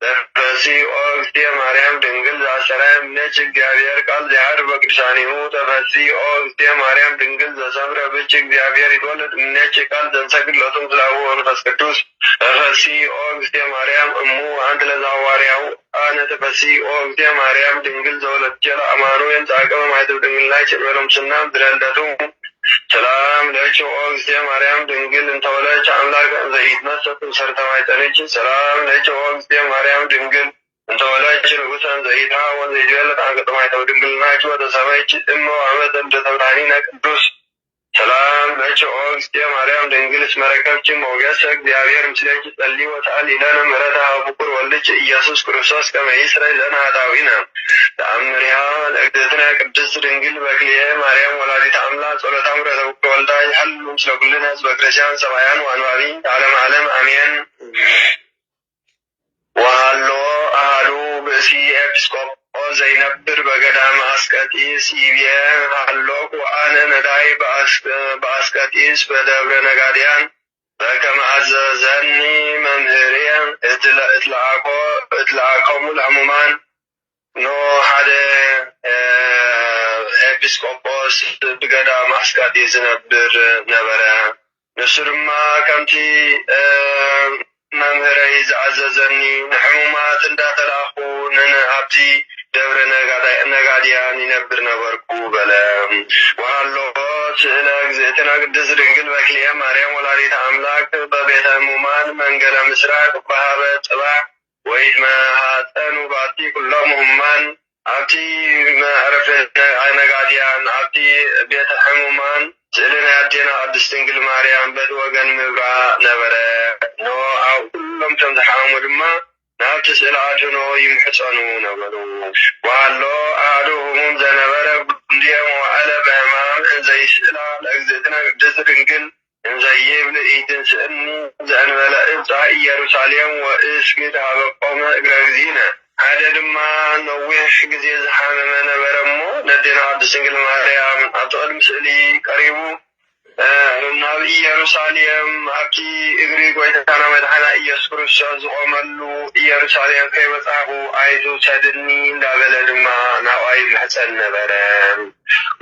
Speaker 3: ተፈሥሒ እግዝእትየ ማርያም ድንግል ዘአስተርአየ እምኔኪ እግዚአብሔር ቃል ዘያድር በቅዱሳኒሁ ተፈሥሒ እግዝእትየ ማርያም ድንግል ዘሰምረ ብኪ እግዚአብሔር ይትወለድ እምኔኪ ቃል ዘንሰግድ ለቱ ምስለ አቡሁ ወመንፈስ ቅዱስ ተፈሥሒ እግዝእትየ ማርያም እሙ አንት ለዘሐዋርያው አነ ተፈሥሒ እግዝእትየ ማርያም ድንግል ዘወለድኪ ለአማኑኤል ዘአቀበ ማኅተመ ድንግልናኪ በለምስና ምድረ ልደቱ ሰላም ለኪ እግዝእትየ ማርያም ድንግል እንተ ወለድኪ አምላከ እንዘ ኢትነሣ እምሠርተ ማኅፀንኪ ሰላም ለኪ እግዝእትየ ማርያም ድንግል እንተ ወለድኪ ንጉሠ እንዘ ኢትኀብ ወዘኢትቤለጥ አንቀጸ ማኅተመ ድንግልናኪ ወተሰመይኪ እሞ አመተ ልደተ ብርሃኒነ ቅዱስ ሰላም ለኪ እግዝእትየ ማርያም ድንግል እስመ ረከብኪ ሞገሰ እግዚአብሔር ምስሌኪ ጸልዪ ወሰአሊ ለነ ምሕረተ ኀበ ወልድኪ ኢየሱስ ክርስቶስ ከመ ይስረይ ለነ ኃጣውኢነ ተአምሪሃ ለእግዝእትነ ቅድስት ድንግል በክልኤ ማርያም ወላዲተ አምላክ ጸሎታ ምሕረተ ውክል ወልዳ ይሐልሉ ምስለ ኩልነ ሕዝበ ክርስቲያን ሰማያን ወአንባቢ ለዓለመ ዓለም አሜን። ወሀሎ አሐዱ ብእሲ ኤጲስቆጶስ ዘይነብር በገዳመ አስቀጢስ ይቤ ሀሎኩ አነ ነዳይ በአስቀጢስ በደብረ ነጋድያን በከመ አዘዘኒ መምህርየ እትለአኮሙ ለሕሙማን ኖ ሓደ ኤጲስቆጶስ ብገዳመ አስቀጢስ ዝነብር ነበረ። ንሱ ድማ ከምቲ መምህረይ ዝአዘዘኒ ንሕሙማት እንዳተላኩ ኣብቲ ደብረ ነጋድያን ይነብር ነበርኩ በለ። ወሃሎ ስእለ እግዝእትነ ቅድስት ድንግል በክልኤ ማርያም ወላዲተ አምላክ በቤተ ሕሙማን መንገለ ምስራቅ በሃበ ጽባሕ ወይትመሃፀኑ ባቲ ኩሎም ሕሙማን ኣብቲ መዕረፈ ነጋድያን ኣብቲ ቤተ ሕሙማን ስእሊ ናይ ኣዴና ቅድስት ድንግል ማርያም በቲ ወገን ምብራቅ ነበረ። ኖ ኣብ ኩሎም ቶም ዝሓመሙ ድማ ናብቲ ስእሊ ኣድህኖ ይምሕፀኑ ነበሩ። ወሃሎ ኣሐዱ ህሙም ዘነበረ ጉንድየ መዋዕለ በሕማም እንዘይስእላ ለእግዝእትነ ቅድስት ድንግል እንዘይብል ኢትንስእኒ ዘእንበለ እብፃሕ ኢየሩሳሌም ወእስግድ ሀበ ቆመ እግረ እግዚእነ ሓደ ድማ ነዊሕ ግዜ ዝሓመመ ነበረ እሞ ነዴና ቅድስት ድንግል ማርያም ኣብቲ ቅድሚ ስእሊ ቀሪቡ ናብ ኢየሩሳሌም ኣብቲ እግሪ ጎይታና መድሓና ኢየሱስ ክርስቶስ ዝቆመሉ ኢየሩሳሌም ከይበፃኹ ኣይትውሰድኒ እንዳበለ ድማ ናብኣይ ምሕፀን ነበረ።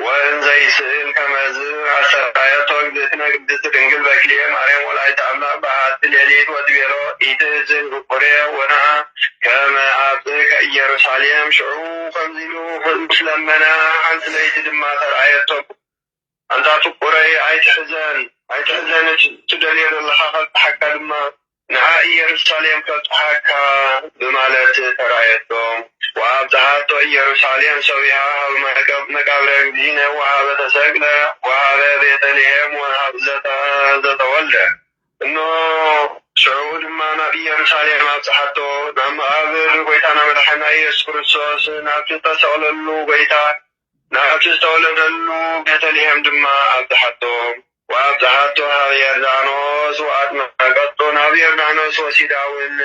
Speaker 3: ወእንዘይስእል ከመዝ ኣሰራየቶ እግዝእትነ ቅድስት ድንግል በክልኤ ማርያም ወላዲተ አምላክ በሃቲ ሌሊት ወትቤሎ ኢትእዝን ፍቁሬ ወነአ ከመ ኣብፅእ ከኢየሩሳሌም ሽዑ ከምዚሉ ምስ ለመነ ሓንቲ ለይቲ ድማ ተረኣየቶ አንታ ፍቁረይ ኣይትሕዘን ትደልዮ ዘለካ ከብፅሓካ ድማ ንዓ ኢየሩሳሌም ከብፅሓካ ብማለት ተረኣየቶም። ወኣብፅሓቶ ኢየሩሳሌም ሰቢሃ ሃብ መቃብረ እግዚእነ ወሃበ ተሰቅለ ወሃበ ቤተልሔም ወሃብ ዘተወልደ እኖ ሽዑ ድማ ናብ ኢየሩሳሌም ኣብፅሓቶ ናብ መቃብር ጎይታና መድሓኒና ኢየሱስ ክርስቶስ ናብቲ ዝተሰቅለሉ ጎይታ ናብቲ ዝተወለደሉ ቤተልሔም ድማ ኣብፅሓቶ። ወኣብፅሓቶ ሃብ ዮርዳኖስ ወኣጥመቀቶ ናብ ዮርዳኖስ ወሲዳ እውን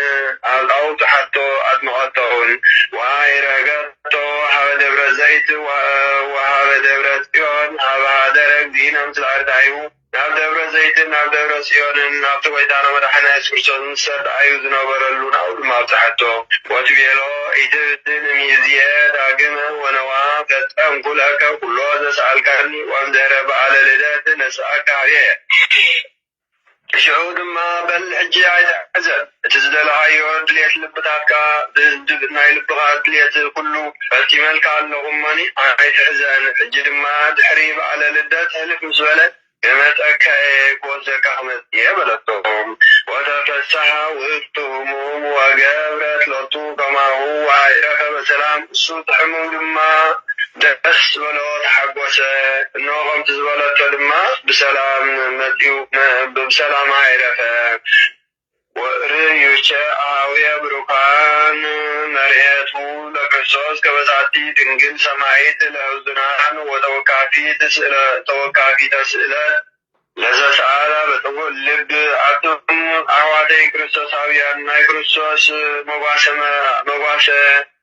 Speaker 3: ኣብፅሓቶ ኣጥመቐቶውን ወኣይረገቶ ሃበ ደብረ ዘይት ወሃበ ደብረ ጽዮን ሃበ ሃደረ እግዚእነ ምስለ ኣርዳኢሁ ናብ ደብረ ዘይትን ናብ ደብረ ጽዮንን ናብቲ ጎይታና መድሓኒና ኢየሱስ ክርስቶስ ምስ ተረኣዩ ዝነበረሉ ናብኡ ድማ ኣብፅሓቶ። ወትቤሎ ኢትብትን እምይእዝየ ዳግመ ወነዋ ፈጸምኩ ለከ ኩሎ ዘሰኣልካኒ ወእምድኅረ በዓለ ልደት ነስኣካ እየ። ሽዑ ድማ በል ሕጂ ኣይትሕዘን እቲ ዝደለኻዮ ድሌት ልብታትካ ናይ ልብኻ ድሌት ኩሉ ፈፂመልካ ኣለኹ እሞኒ ኣይትሕዘን። ሕጂ ድማ ድሕሪ በዓለ ልደት ሕልፍ ምስ በለ ክመፀካ ክወስደካ ክመፅእ በለቶም። ወተፈስሓ ውእቱ ህሙም ወገብረት ሎቱ ከማሁ ወኣዕረፈ በሰላም እሱ ሕሙም ድማ ደስ በሎ ተሓጎሰ። እኖ ከምቲ ዝበለቶ ድማ ብሰላም መፅኡ ብሰላም ኣይረፈ። ወርእዩቸ አኀውየ ብሩካን መርኤቱ ለክርስቶስ ከበዛቲ ድንግል ሰማይት ለሕዙናን ወተወካፊተ ስእለት ለዘሰአለ በጥቡዕ ልብ አቱም አሕዋተይ ክርስቶሳውያን ናይ ክርስቶስ መጓሰ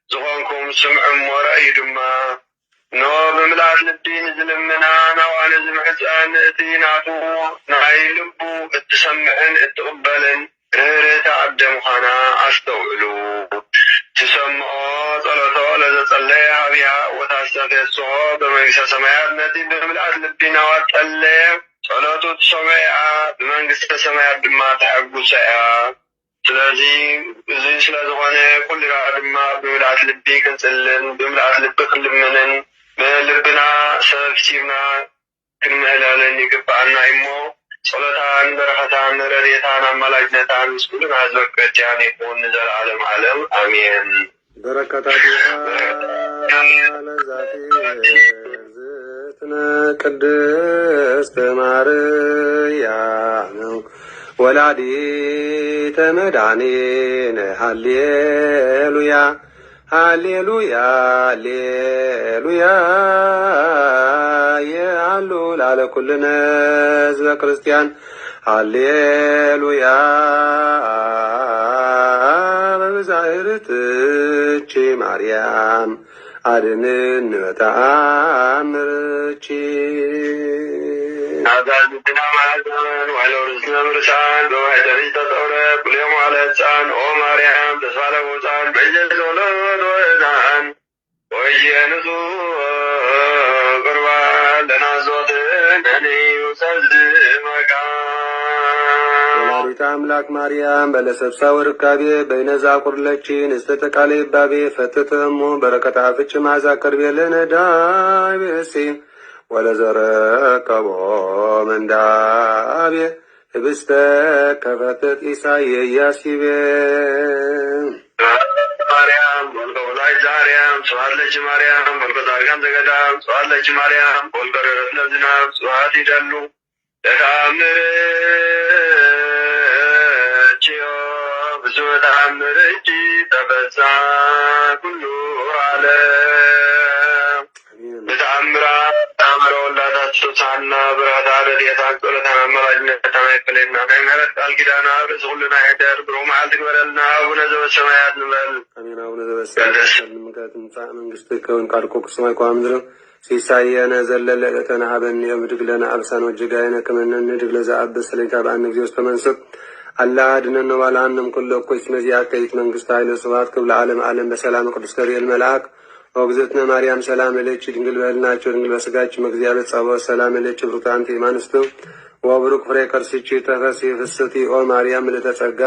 Speaker 3: ዝኾንኩም ስምዑሞ ረእዩ ድማ ኖ ብምልኣት ልቢ ንዝልምና ናብኣነ ዝምሕፀን እቲ ናቱ ናይ ልቡ እትሰምዕን እትቕበልን ርህርህቲ ዓደ ምዃና ኣስተውዕሉ። ትሰምዖ ጸሎቶ ለዘጸለየ ሃቢሃ ወታስተፌስሖ በመንግስተ ሰማያት ነቲ ብምልኣት ልቢ ናዋጠለየ ጸሎቱ ትሰምዐ ብመንግስተ ሰማያት ድማ ተሐጉሰ እያ። ስለዚ እዚ ስለ ዝኾነ ኩልና ድማ ብምልኣት ልቢ ክንጽልን ብምልኣት ልቢ ክንልምንን ብልብና ሰብ ሂብና ክንምህለልን ይግባአና እሞ ጸሎታን በረኸታን ረድኤታን አማላጅነታን ምስ ኩልና ህዝበ ክርስቲያን ይኹን ንዘለዓለም ዓለም አሜን።
Speaker 4: በረከታቲሃ ለዛቲ ዝትነ ቅድስት ማርያም ወላዲተ መድኃኒነ ሃሌሉያ ሃሌሉያ ሃሌሉያ የአሉ ላለ ኩልነ ህዝበ ክርስቲያን ሃሌሉያ በብዛህርትቺ ማርያም አድንን በተአምርቺ
Speaker 3: አዛዝትና ማዕዘን ዋይለውርስነ ምርሳን በማኅፀንሽ ተጸውረ ኩልዮም ዋለ ሕፃን ኦ ማርያም ተስፋለ ውፃን በየጸሎት ወዕዛን ወይየንሱ ቅርባን ለናዞትን እኔ ውሰዝመካ
Speaker 4: ወላዲተ አምላክ ማርያም በለሰብሳ ወርካቤ በይነዛ ቁርለቺ ንስተተ ቃለ ይባቤ ፈትተሞ በረከታ ፍጭ ማዛ ከርቤ ለነዳይ ብእሲ ወለዘረከቦ መንዳቤ ህብስተ ከፈትት ኢሳይያሲቤ
Speaker 3: ማርያም ወልደ ወላዲተ ማርያም ስብሐት ለኪ ማርያም ወልደ ጻድቃን ዘገዳም ስብሐት ለኪ ማርያም ወልደ ረድኤተ ለዝናብ ስብሐት ይደሉ ለተአምርችዮ ብዙ ተአምርኪ ተፈሳ ኩሉ ዓለም በተአምራት ተአምረ ወላዳት ሱሳና ብርሃታ ረድኤታን ጸሎታን አማላጅነታን አይክለና ናይ ምሕረት ቃል ኪዳና ርእሲ ኩልና ይሕደር ብሩህ መዓልቲ ግበረልና አቡነ ዘበሰማያት ንበል።
Speaker 4: አሜን። አቡነ ዘበሰማያት ንምልከት ትምጻእ መንግሥትከ ወይንቃልኮ ክስማይ ኳ ምድር ሲሳየነ ዘለለ ዕለተነ ሀበነ ወኅድግ ለነ አብሳነ ወጌጋየነ ከመ ንኅድግ ለዘአብስ ሰሌታ በአነ ጊዜ ውስተ መንሱት አላ አድኅነነ ወባልሐነ እምኩሉ እኩይ እስመ ዚአከ ይእቲ መንግሥተ ኃይለ ወስብሐት ክብር ለዓለመ ዓለም በሰላም ቅዱስ ገብርኤል መልአክ ወእግዝእትነ ማርያም ሰላም እለኪ ድንግል በሕሊናኪ ወድንግል በሥጋኪ እምእግዚአብሔር ጸባኦት ሰላም እለኪ ብሩክት አንቲ እማንስቱ ወቡሩክ ፍሬ ከርሥኪ ተፈሥሒ ፍስሕቲ ኦ ማርያም ምልዕተ ጸጋ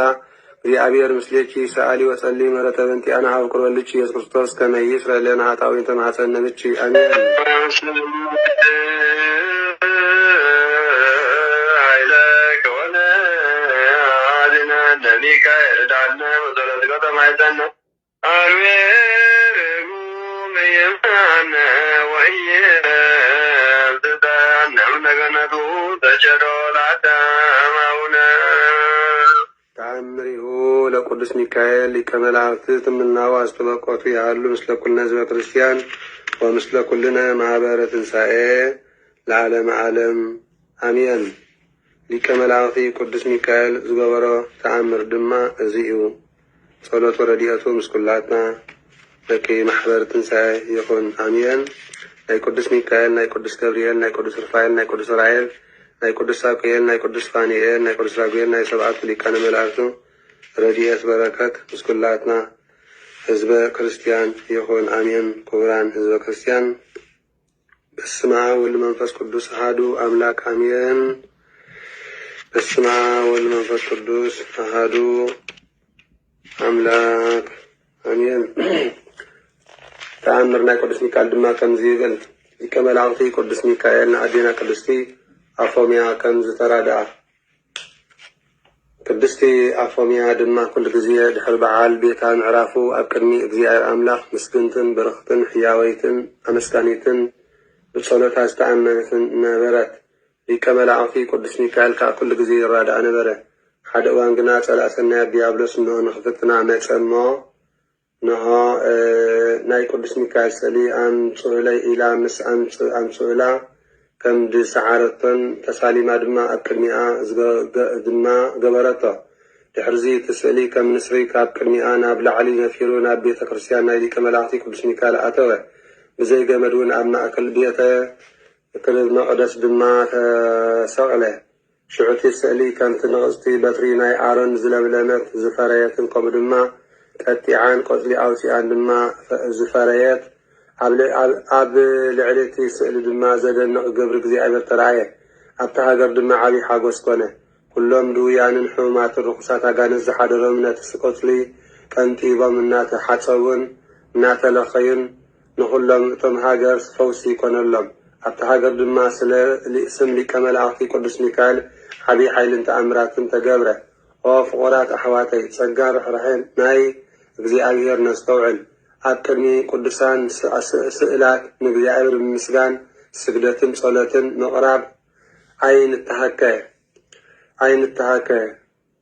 Speaker 4: እግዚአብሔር ምስሌኪ ሰአሊ ወጸልዪ ምሕረተ በእንቲአነ ሀበ ፍቁር ወልድኪ ኢየሱስ ክርስቶስ ከመ ይስረይ ለነ ኃጣውኢነ ተማኅፀነ ብኪ አሜን።
Speaker 3: ኃይለከ ወለአድኅነነ ሚካኤል ዳነ ወጸሎትከ ተማኅፀነ አርዌ የማነ ወኢየብጥተነ እምነገነቱ ተቸሮ ለአዳማውነ
Speaker 4: ተአምሪሁ ለቅዱስ ሚካኤል ሊቀ መላእክት ትምናው አስተበቆቱ ያሉ ምስለ ኩልነ ህዝበ ክርስቲያን ወምስለ ኩልነ ማህበረ ትንሣኤ ለዓለመ ዓለም አሜን። ሊቀ መላእክት ቅዱስ ሚካኤል ዝገበሮ ተአምር ድማ እዚ እዩ። ጸሎቱ ረድኤቱ ምስ ኩላትና በቂ ማሕበር ትንሣኤ ይኹን አሜን። ናይ ቅዱስ ሚካኤል፣ ናይ ቅዱስ ገብርኤል፣ ናይ ቅዱስ ሩፋኤል፣ ናይ ቅዱስ ራኤል፣ ናይ ቅዱስ ሳቁኤል፣ ናይ ቅዱስ ፋኒኤል፣ ናይ ቅዱስ ራጉኤል፣ ናይ ሰብዓቱ ሊቃነ መላእክቱ ረድኤት በረከት ምስ ኩላትና ህዝበ ክርስቲያን ይኹን አሜን። ክቡራን ህዝበ ክርስቲያን በስመ አብ ወወልድ ወመንፈስ ቅዱስ አሐዱ አምላክ አሜን። በስመ አብ ወወልድ ወመንፈስ ቅዱስ አሐዱ አምላክ አሜን። ተአምር ናይ ቅዱስ ሚካኤል ድማ ከምዚ ይብል። ሊቀ መላእክቲ ቅዱስ ሚካኤል ንኣዴና ቅድስቲ አፎምያ ከም ዝተራድኣ ቅድስቲ አፎምያ ድማ ኩሉ ግዜ ድሕሪ በዓል ቤታ ምዕራፉ ኣብ ቅድሚ እግዚኣብሔር ኣምላኽ ምስግንትን በረኽትን ሕያወይትን ኣመስጋኒትን ብጸሎታ ዝተኣመነትን ነበረት። ሊቀ መላእክቲ ቅዱስ ሚካኤል ከዓ ኩሉ ግዜ ይራድኣ ነበረ። ሓደ እዋን ግና ጸላእሰና ዲያብሎስ እንሆ ንኽፍትና መጸሞ ንሆ ናይ ቅዱስ ሚካኤል ስእሊ ኣምጽኡለይ ኢላ ምስ ኣምጽኡላ ከም ድሰዓረቶን ተሳሊማ ድማ ኣብ ቅድሚኣ ድማ ገበረቶ ድሕርዚ ትስእሊ ከም ንስሪ ካብ ቅድሚኣ ናብ ላዕሊ ነፊሩ ናብ ቤተ ክርስቲያን ናይ ሊቀ መላእኽቲ ቅዱስ ሚካኤል ኣተወ ብዘይ ገመድ እውን ኣብ ማእከል ቤተ መቅደስ ድማ ተሰቕለ ሽዑቲ ስእሊ ከምቲ ንቕፅቲ በትሪ ናይ ኣሮን ዝለምለመት ዝፈረየትን ከምኡ ድማ ቀጢዓን ቆፅሊ ኣውፂኣን ድማ ዝፈረየት ኣብ ልዕሊቲ ስእሊ ድማ ዘደንቕ ግብሪ እግዚኣብሔር ተረኣየ ኣብታ ሃገር ድማ ዓብዪ ሓጎስ ኮነ ኩሎም ድውያንን ሕሙማትን ርኩሳት ኣጋንንት ዝሓደሮም ነቲ ቆፅሊ ቀንጢቦም እናተሓፀቡን እናተለኸዩን ንኩሎም እቶም ሃገር ፈውሲ ይኮነሎም ኣብታ ሃገር ድማ ስም ሊቀ መላእኽቲ ቅዱስ ሚካኤል ዓብዪ ሓይልን ተኣምራትን ተገብረ ኦ ፍቑራት ኣሕዋተይ ጸጋ ርሕራሕን ናይ እግዚኣብሔር ነስተውዕል ኣብ ቅድሚ ቅዱሳን ስእላት ንእግዚኣብሔር ብምስጋን ስግደትን ጸሎትን ምቕራብ ኣይንተሃከ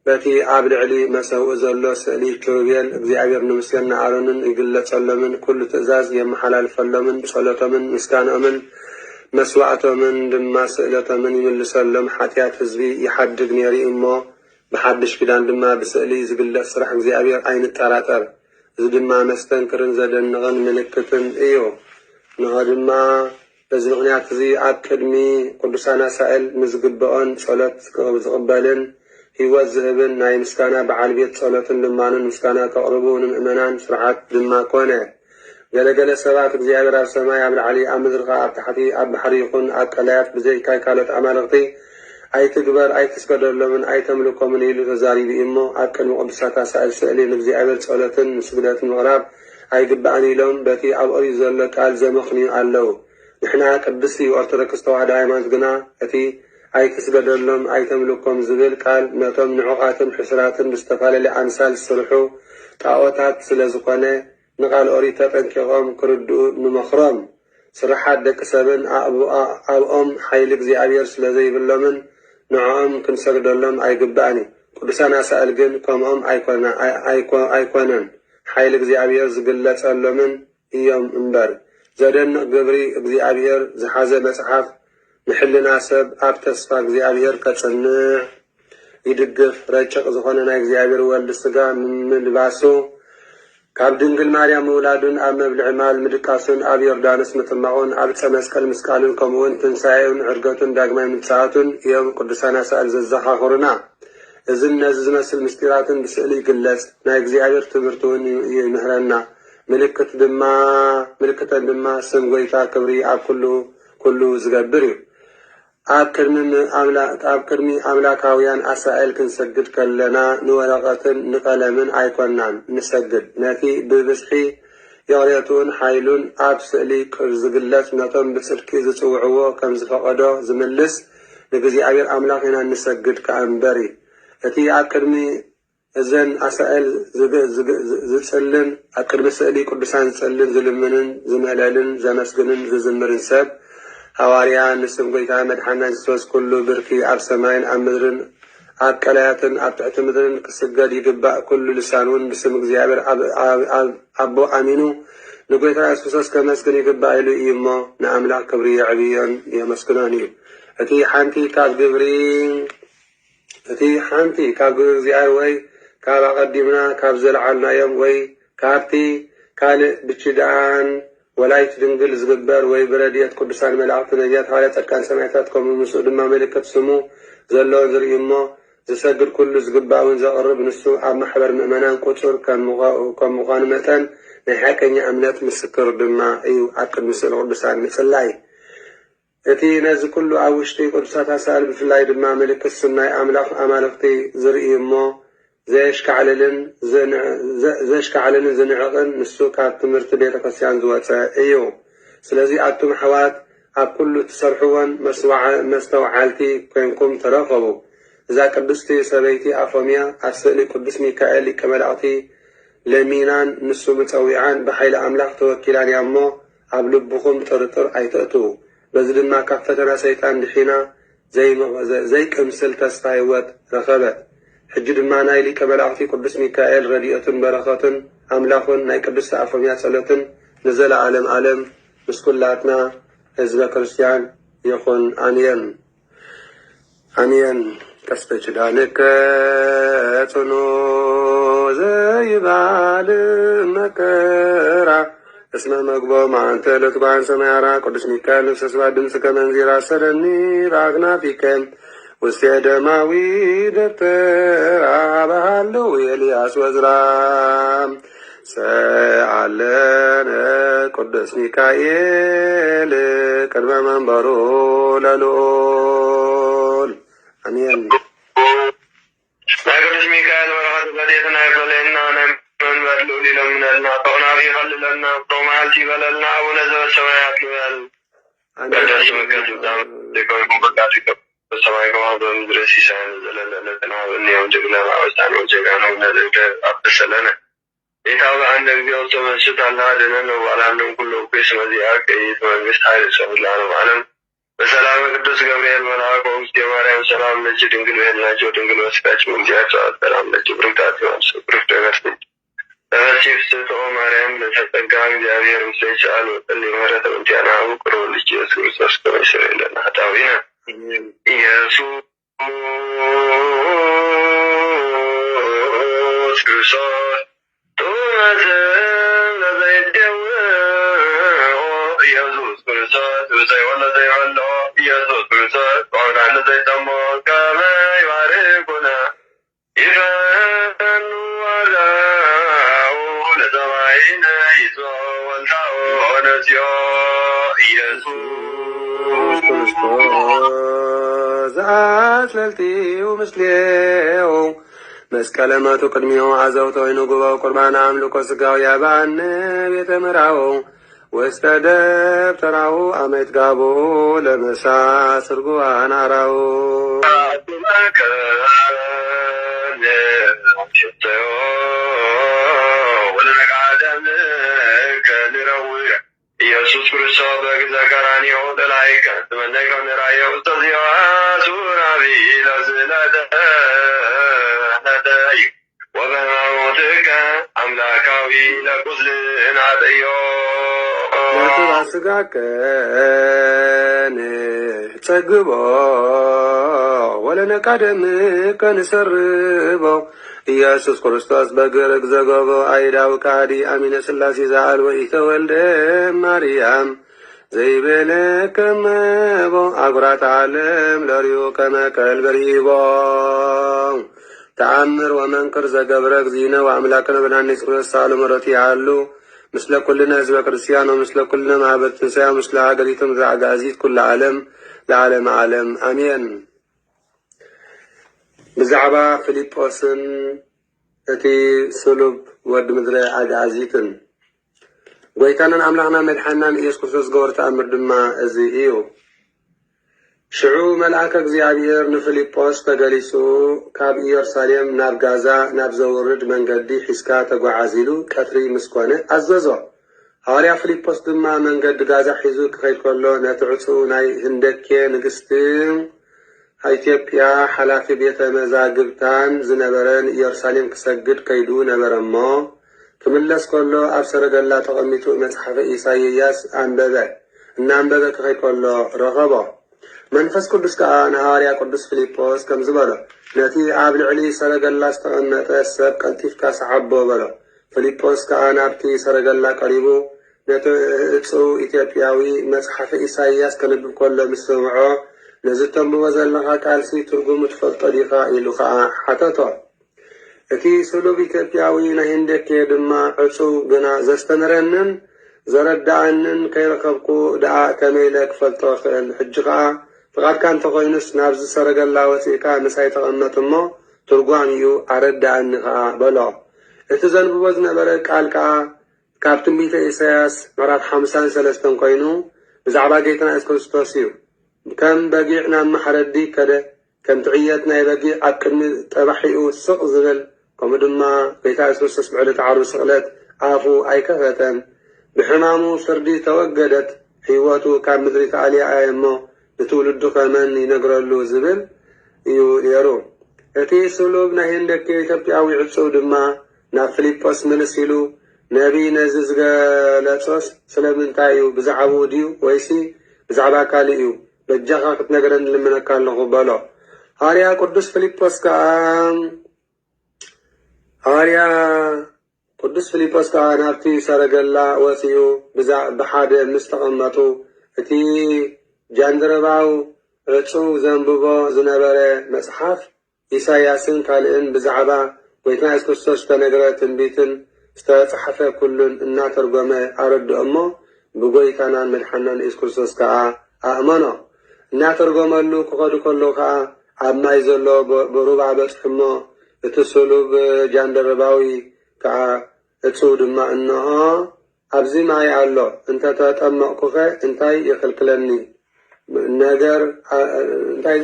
Speaker 4: በቲ ኣብ ልዕሊ መሰውኡ ዘሎ ስእሊ ኪሩቤል እግዚኣብሔር ንምስገን ንኣሮንን ይግለጸሎምን ኩሉ ትእዛዝ የመሓላልፈሎምን ጸሎቶምን ምስጋንኦምን መስዋዕቶምን ድማ ስእለቶምን ይምልሰሎም ሓጢኣት ህዝቢ ይሓድግ ነይሩ እሞ ብሓድሽ ኪዳን ድማ ብስእሊ ዝግለጽ ስራሕ እግዚኣብሔር ኣይንጠራጠር እዚ ድማ መስተንክርን ዘደንቕን ምልክትን እዩ ንሆ ድማ በዚ ምክንያት እዚ ኣብ ቅድሚ ቅዱሳን ኣሳኤል ንዝግብኦን ጸሎት ዝቕበልን ህይወት ዝህብን ናይ ምስጋና በዓል ቤት ጸሎትን ልማንን ምስጋና ተቕርቡ ንምእመናን ስርዓት ድማ ኮነ ገለገለ ሰባት እግዚኣብሔር ኣብ ሰማይ ኣብ ላዕሊ ኣብ ምድሪ ኣብ ታሕቲ ኣብ ባሕሪ ይኹን ኣብ ቀላያት ብዘይካይ ካልኦት ኣማልኽቲ ኣይትግበር ኣይትስገደሎምን ኣይተምልኮምን ኢሉ ተዛሪቡ እሞ ኣብ ቅድሚ ቅዱሳት ኣሳኤል ስእሊ ንእግዚኣብሔር ጸሎትን ስግደትን ምቕራብ ኣይግባእን ኢሎም በቲ ኣብ ኦሪት ዘሎ ቃል ዘመኽንዩ ኣለዉ ንሕና ቅድስቲ ኦርቶዶክስ ተዋህዶ ሃይማኖት ግና እቲ ኣይትስገደሎም ኣይተምልኮም ዝብል ቃል ነቶም ንዑቓትን ሕስራትን ብዝተፈላለየ ኣምሳል ዝስርሑ ጣዖታት ስለ ዝኾነ ንቓል ኦሪት ተጠንቂቖም ክርድኡ ንመኽሮም ስራሓት ደቂ ሰብን ኣብኦም ሓይሊ እግዚኣብሔር ስለ ዘይብሎምን ንዖም ክንሰግደሎም ኣይግባእኒ ቅዱሳን ኣሳኤል ግን ከምኦም ኣይኮነን ሓይሊ እግዚኣብሔር ዝግለጸሎምን እዮም እምበር ዘደንቕ ግብሪ እግዚኣብሔር ዝሓዘ መጽሓፍ ንሕልና ሰብ ኣብ ተስፋ እግዚኣብሔር ከጸንዕ ይድግፍ ረጭቕ ዝኾነ ናይ እግዚኣብሔር ወልዲ ስጋ ምልባሱ ካብ ድንግል ማርያም ምውላዱን ኣብ መብልዒ ማል ምድቃሱን ኣብ ዮርዳኖስ ምጥማቑን ኣብ ዕፀ መስቀል ምስቃሉን ከምኡውን ትንሳኤውን ዕርገቱን ዳግማይ ምጽኣቱን እዮም ቅዱሳን ኣሳኤል ዘዘኻኽሩና እዚ ነዚ ዝመስል ምስጢራትን ብስእሊ ይግለጽ ናይ እግዚኣብሔር ትምህርቲ እውን ይምህረና ምልክተን ድማ ስም ጎይታ ክብሪ ኣብ ኩሉ ዝገብር እዩ ኣብ ቅድሚ ኣምላካውያን ኣሳኤል ክንሰግድ ከለና ንወረቐትን ንቐለምን ኣይኮናን ንሰግድ ነቲ ብብዝሒ የቕሬቱን ሓይሉን ኣብ ስእሊ ዝግለጽ ነቶም ብጽድቂ ዝጽውዕዎ ከም ዝፈቐዶ ዝምልስ ንእግዚኣብሔር ኣምላኽ ኢና ንሰግድ ከዓ እምበሪ እቲ ኣብ ቅድሚ እዘን ኣሳኤል ዝጽልን ኣብ ቅድሚ ስእሊ ቅዱሳን ዝጽልን ዝልምንን ዝምህለልን ዘመስግንን ዝዝምርን ሰብ ሃዋርያ ንስም ጎይታ መድሓና ዝወስ ኩሉ ብርኪ ኣብ ሰማይን ኣብ ምድርን ኣብ ቀላያትን ኣብ ትሕቲ ምድርን ክስገድ ይግባእ ኩሉ ልሳን እውን ብስም እግዚኣብሔር ኣቦ ኣሚኑ ንጎይታ ኢየሱስ ከመስግን ይግባእ ኢሉ እዩ እሞ ንኣምላኽ ክብሪ የዕብዮን የመስግኖን እዩ እቲ ሓንቲ ካብ ግብሪ እግዚኣብሔር ወይ ካብ ኣቐዲምና ካብ ዘለዓልናዮም ወይ ካብቲ ካልእ ብችዳን ወላይት ድንግል ዝግበር ወይ ብረድኤት ቅዱሳን መላእኽቲ ነቢያት ሐዋርያት ጻድቃን ሰማዕታት ከምኡ ምስኡ ድማ ምልክት ስሙ ዘለዎ ዝርኢ እሞ ዝሰግድ ኩሉ ዝግባእን ዘቕርብ ንሱ ኣብ ማሕበር ምእመናን ቁፁር ከም ምዃኑ መጠን ናይ ሓቀኛ እምነት ምስክር ድማ እዩ ኣብ ቅድሚ ስእሊ ቅዱሳን ምጽላይ እቲ ነዚ ኩሉ ኣብ ውሽጢ ቅዱሳት ኣሳኤል ብፍላይ ድማ ምልክት ስም ናይ ኣምላኽ ኣማልኽቲ ዝርኢ እሞ ዘሽካዕልን ዝንዕቕን ንሱ ካብ ትምህርቲ ቤተ ክርስቲያን ዝወፀ እዩ ስለዚ ኣቱም ኣሕዋት ኣብ ኩሉ ትሰርሕዎን መስተውዓልቲ ኮይንኩም ተረኸቡ እዛ ቅድስቲ ሰበይቲ ኣፎምያ ኣብ ስእሊ ቅዱስ ሚካኤል ሊቀ መላእኽቲ ለሚናን ንሱ ምፀዊዓን ብሓይሊ ኣምላኽ ተወኪላን እያ እሞ ኣብ ልብኹም ጥርጥር ኣይተእትዉ በዚ ድማ ካብ ፈተና ሰይጣን ድሒና ዘይቅምስል ተስፋ ህይወት ረኸበት ሕጂ ድማ ናይ ሊቀ መላእክቲ ቅዱስ ሚካኤል ረድኤትን በረኸትን ኣምላኹን ናይ ቅዱስ ኣፎምያ ጸሎትን ንዘለዓለም ዓለም ምስ ኩላትና ህዝበ ክርስቲያን ይኹን ኣሜን ኣሜን። ቀስተ ኪዳንከ ጽኑ ዘይባል መከራ እስመ መግቦም አንተ ለትጓን ሰማያራ ቅዱስ ሚካኤል ነፍሰ ስብሐት ድምፅከ መንዚራ ሰለኒ በአክናፊከ ውስተ ደማዊ ደብተራ ባህለው ኤልያስ ወዝራ ሰአለነ ቅዱስ ሚካኤል ቅድመ መንበሩ ለልዑል አሜን።
Speaker 3: ናይ ቅዱስ ሚካኤል በረኸት በዴትና ይፈለየና ናይ መንበር ልዑል ይለምነልና ተቁናፊ ይኸልለና ቶማልቲ ይበለልና አቡነ ዘበሰማያት ይበል ቀደስ ምክር ዝብጣም ደቀዊ ኩበቃት ይቀ በሰማይ ከማን በምድረ ሲሳይን ዘለለለትና በእኒያው ጀግና ማወስታን ወጀጋ ነው ነዘደ አብሰለነ ኢታው አንድ ጊዜው ተመስጥ አላህ ደነነ ወላንም ኩሉ ኩስ መዚያ ከይት መንግስት ኃይል ሰብላነ ዓለም በሰላም ቅዱስ ገብርኤል መልአክ ወስጥ የማርያም ሰላም ነች ድንግል ወላጆ ድንግል ወስጣች ምንዚያቸው ሰላም ነች ብርታት ይወስ ብርት ደረስት ተመሲፍ ስቶ ማርያም ለተጠጋ እግዚአብሔር ምስሌች አሉ ጥል ይመረተ እንቲያና ወቅሮ ልጅ ኢየሱስ ክርስቶስ ከመሰለና ታዊና ኢየሱስ ክርስቶስ
Speaker 4: ዘአትለልቲው ምስሌው መስቀለ መቱ ቅድሚው አዘውተ ወይኑ ጉባው ቁርባን አምልኮ ስጋው ያባን ቤተ ምራው ወስተ ደብተራው አመት ጋቦ ለመሳ ስርጉዋን አራው
Speaker 3: ኢየሱስ ክርስቶስ በግዘ ቀራንዮ ተላይከ ተመለከው ነራየው ተዚያ ሱራቢ ለዝለተ ነደይ ወበማሞትከ አምላካዊ ለቁስልን አጠዮ
Speaker 4: ለትባስጋከን ጸግቦ ወለነቃደም ከንሰርቦ ኢየሱስ ክርስቶስ በግርግ ዘገቦ አይዳው ካዲ አሚነ ስላሴ ዘአል ወኢተወልደ ማርያም ዘይቤለ ከመቦ አጉራት ዓለም ለሪዮ ከመከል በሪቦ ተአምር ወመንክር ዘገብረ እግዚእነ ወአምላክነ ብርሃነ ኢየሱስ ሳሉ ምሕረት ያሉ ምስለ ኩልነ ህዝበ ክርስቲያን ወምስለ ኩልነ ማህበረ ትንሣኤ ምስለ ሀገሪቱም ዘአጋዚት ኩለ ዓለም ለዓለም ዓለም አሜን። ብዛዕባ ፊልጶስን እቲ ስሉብ ወዲ ምድረ አጋዚትን ጎይታናን አምላኽና መድሓናን ኢየሱስ ክርስቶስ ዝገበሮ ተአምር ድማ እዚ እዩ። ሽዑ መልአከ እግዚአብሔር ንፊልጶስ ተገሊጹ ካብ ኢየሩሳሌም ናብ ጋዛ ናብ ዘውርድ መንገዲ ሒዝካ ተጓዓዝ ኢሉ ቀትሪ ምስ ኮነ አዘዞ። ሐዋርያ ፊልጶስ ድማ መንገዲ ጋዛ ሒዙ ክኸይድ ከሎ ነቲ ዕፁ ናይ ህንደኬ ንግስቲ ኢትዮጵያ ሓላፊ ቤተ መዛግብታን ዝነበረን ኢየሩሳሌም ክሰግድ ከይዱ ነበረ እሞ ክምለስ ከሎ ኣብ ሰረገላ ተቐሚጡ መጽሓፈ ኢሳይያስ አንበበ። እናንበበ ክኸይድ ከሎ ረኸቦ። መንፈስ ቅዱስ ከዓ ንሐዋርያ ቅዱስ ፊልጶስ ከም ዝበሎ ነቲ ኣብ ልዕሊ ሰረገላ ዝተቐመጠ ሰብ ቀልጢፍካ ሰዓቦ በሎ። ፊልጶስ ከዓ ናብቲ ሰረገላ ቀሪቡ ነቲ ዕፁው ኢትዮጵያዊ መጽሓፈ ኢሳይያስ ከንብብ ከሎ ምስ ሰምዖ ነዚ ተንብቦ ዘለኻ ቃልሲ ትርጉሙ ትፈልጦ ዲኻ ኢሉ ከዓ ሓተቶ። እቲ ስሉብ ኢትዮጵያዊ ናይ ህንደኬ ድማ ዕፁው ግና ዘስተምረንን ዘረዳእንን ከይረኸብኩ ደኣ ከመይለ ክፈልጦ ክእል። ሕጂ ከዓ ፍቓድካ እንተኾይኑስ ናብዚ ሰረገላ ወፂእካ ምሳይ ተቐመጥ እሞ ትርጓም እዩ ኣረዳእኒ ከዓ በሎ። እቲ ዘንብቦ ዝነበረ ቃል ከዓ ካብ ትንቢተ ኢሳያስ ምዕራፍ 53 ኮይኑ ብዛዕባ ጌታና ኢየሱስ ክርስቶስ እዩ። ከም በጊዕ ናብ ማሕረዲ ከደ ከም ትዕየት ናይ በጊዕ ኣብ ቅድሚ ጠባሒኡ ስቕ ዝብል ከምኡ ድማ ጌታ ኢየሱስ ክርስቶስ ብዕለተ ዓርቢ ስቕለት ኣፉ ኣይከፈተን ብሕማሙ ፍርዲ ተወገደት ህይወቱ ካብ ምድሪ ተኣልያ እሞ ንትውልዱ ከመን ይነግረሉ ዝብል እዩ ነይሩ። እቲ ስሉብ ናይ ህንደኬ ኢትዮጵያዊ ዕፁው ድማ ናብ ፊልጶስ ምልስ ኢሉ ነቢ ነዚ ዝገለጾስ ስለምንታይ እዩ? ብዛዕባኡ ድዩ ወይሲ ብዛዕባ ካሊእ እዩ? በጃኻ ክትነግረኒ ልምነካ ኣለኹ በሎ። ሃዋርያ ቅዱስ ፊልጶስ ከዓ ናብቲ ሰረገላ ወፂኡ ብሓደ ምስ ተቐመጡ እቲ ጃንደረባው ዕፁው ዘንብቦ ዝነበረ መጽሓፍ ኢሳያስን ካልእን ብዛዕባ ጎይትና ኢየሱስ ክርስቶስ ዝተነገረ ትንቢትን ዝተጻሕፈ ኩሉን እናተርጎመ ኣረድኦ እሞ ብጎይታናን መድሓናን ኢየሱስ ክርስቶስ ከዓ ኣእመኖ። እናተርጎመሉ ክኸዱ ከለዉ ከዓ ኣብ ማይ ዘሎ ብሩባ በፅሑ እሞ እቲ ስሉብ ጃንደረባዊ ከዓ ዕፁው ድማ እንሆ ኣብዚ ማይ ኣሎ እንተተጠመቕኩኸ እንታይ ይኽልክለኒ ነገር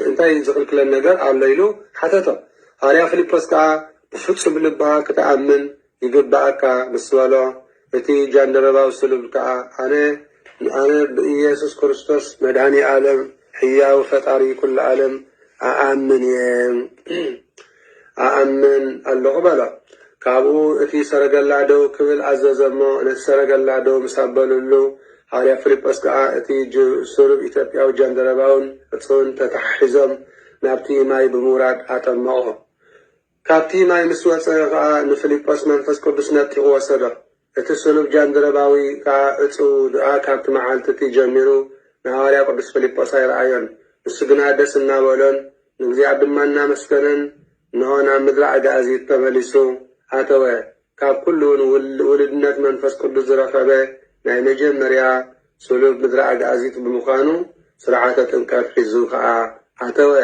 Speaker 4: እንታይ ዝኽልክለን ነገር ኣሎ ኢሉ ሓተቶ። ሃዋርያ ፊልጶስ ከዓ ብፍጹም ልብኻ ክትኣምን ይግባአካ ምስ በሎ እቲ ጃንደረባዊ ስሉብ ከዓ ኣነ ብኢየሱስ ክርስቶስ መድኃኒ ዓለም ሕያው ፈጣሪ ኩሉ ዓለም ኣኣምን ኣለኹ በሎ። ካብኡ እቲ ሰረገላ ደው ክብል ኣዘዘ እሞ ነቲ ሰረገላ ደው ምስ ኣበሉሉ ሃዋርያ ፊልጶስ ከዓ እቲ ስሉብ ኢትዮጵያዊ ጃንደረባውን ዕፁውን ተተሓሒዞም ናብቲ ማይ ብምውራድ ኣጠመቑ። ካብቲ ማይ ምስ ወፀ ከዓ ንፊልጶስ መንፈስ ቅዱስ ነጢቑ ወሰዶ። እቲ ስሉብ ጃንደረባዊ ከዓ ዕፁው ድኣ ካብቲ መዓልቲ እቲ ጀሚሩ ንሃዋርያ ቅዱስ ፊልጶስ ኣይረኣዮን። ንሱ ግና ደስ እናበሎን ንእግዚኣብሔር ድማ እናመስገነን እንሆ ናብ ምድሪ ኣጋእዚት ተመሊሱ ኣተወ። ካብ ኩሉን ውልድነት መንፈስ ቅዱስ ዝረኸበ ናይ መጀመርያ ስሉብ ምድሪ ኣጋእዚት ብምዃኑ ስርዓተ ጥምቀት ሒዙ ከዓ ኣተወ።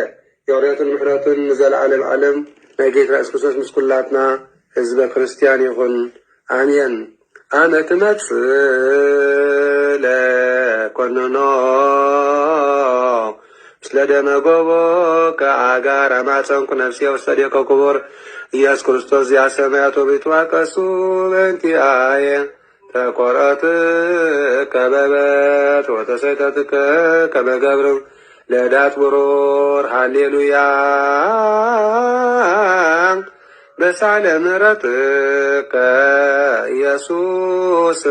Speaker 4: የቕርዮትን ምሕረትን ንዘለዓለም ዓለም ናይ ጌታ ኢየሱስ ክርስቶስ ምስ ኩላትና ህዝበ ክርስቲያን ይኹን ኣሜን። ኣነ ትመጽእ ለኰንኖ ምስለ ደመ ጎቦ ከኣጋር ኣማፀንኩ ነፍሴ ውስተ ዴከ ክቡር ኢየሱስ ክርስቶስ እዚኣ ሰማያት ወቢትዋቀሱ በእንቲአየ ተኰረት ከበበት ወተሰይተትከ ከመገብር ለዳት ብሩር ሃሌሉያ በሳለ ምሕረትከ ኢየሱስ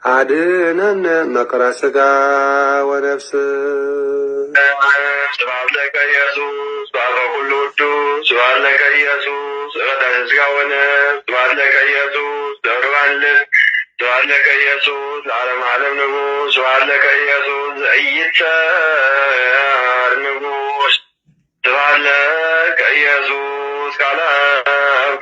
Speaker 4: አድነን መከራ ሥጋ ወነፍስ።
Speaker 3: ስብሐት ለከ ኢየሱስ ባረከ ኩሉ ቅዱስ ስብሐት ለከ ኢየሱስ ቀዳሴ ሥጋ ወነፍስ ስብሐት ለከ ኢየሱስ ደብረ ባልት ስብሐት ለከ ኢየሱስ ለዓለመ ዓለም ንጉሥ ስብሐት ለከ ኢየሱስ ዘኢይትር ንጉሥ ስብሐት ለከ ኢየሱስ ቃለ አብ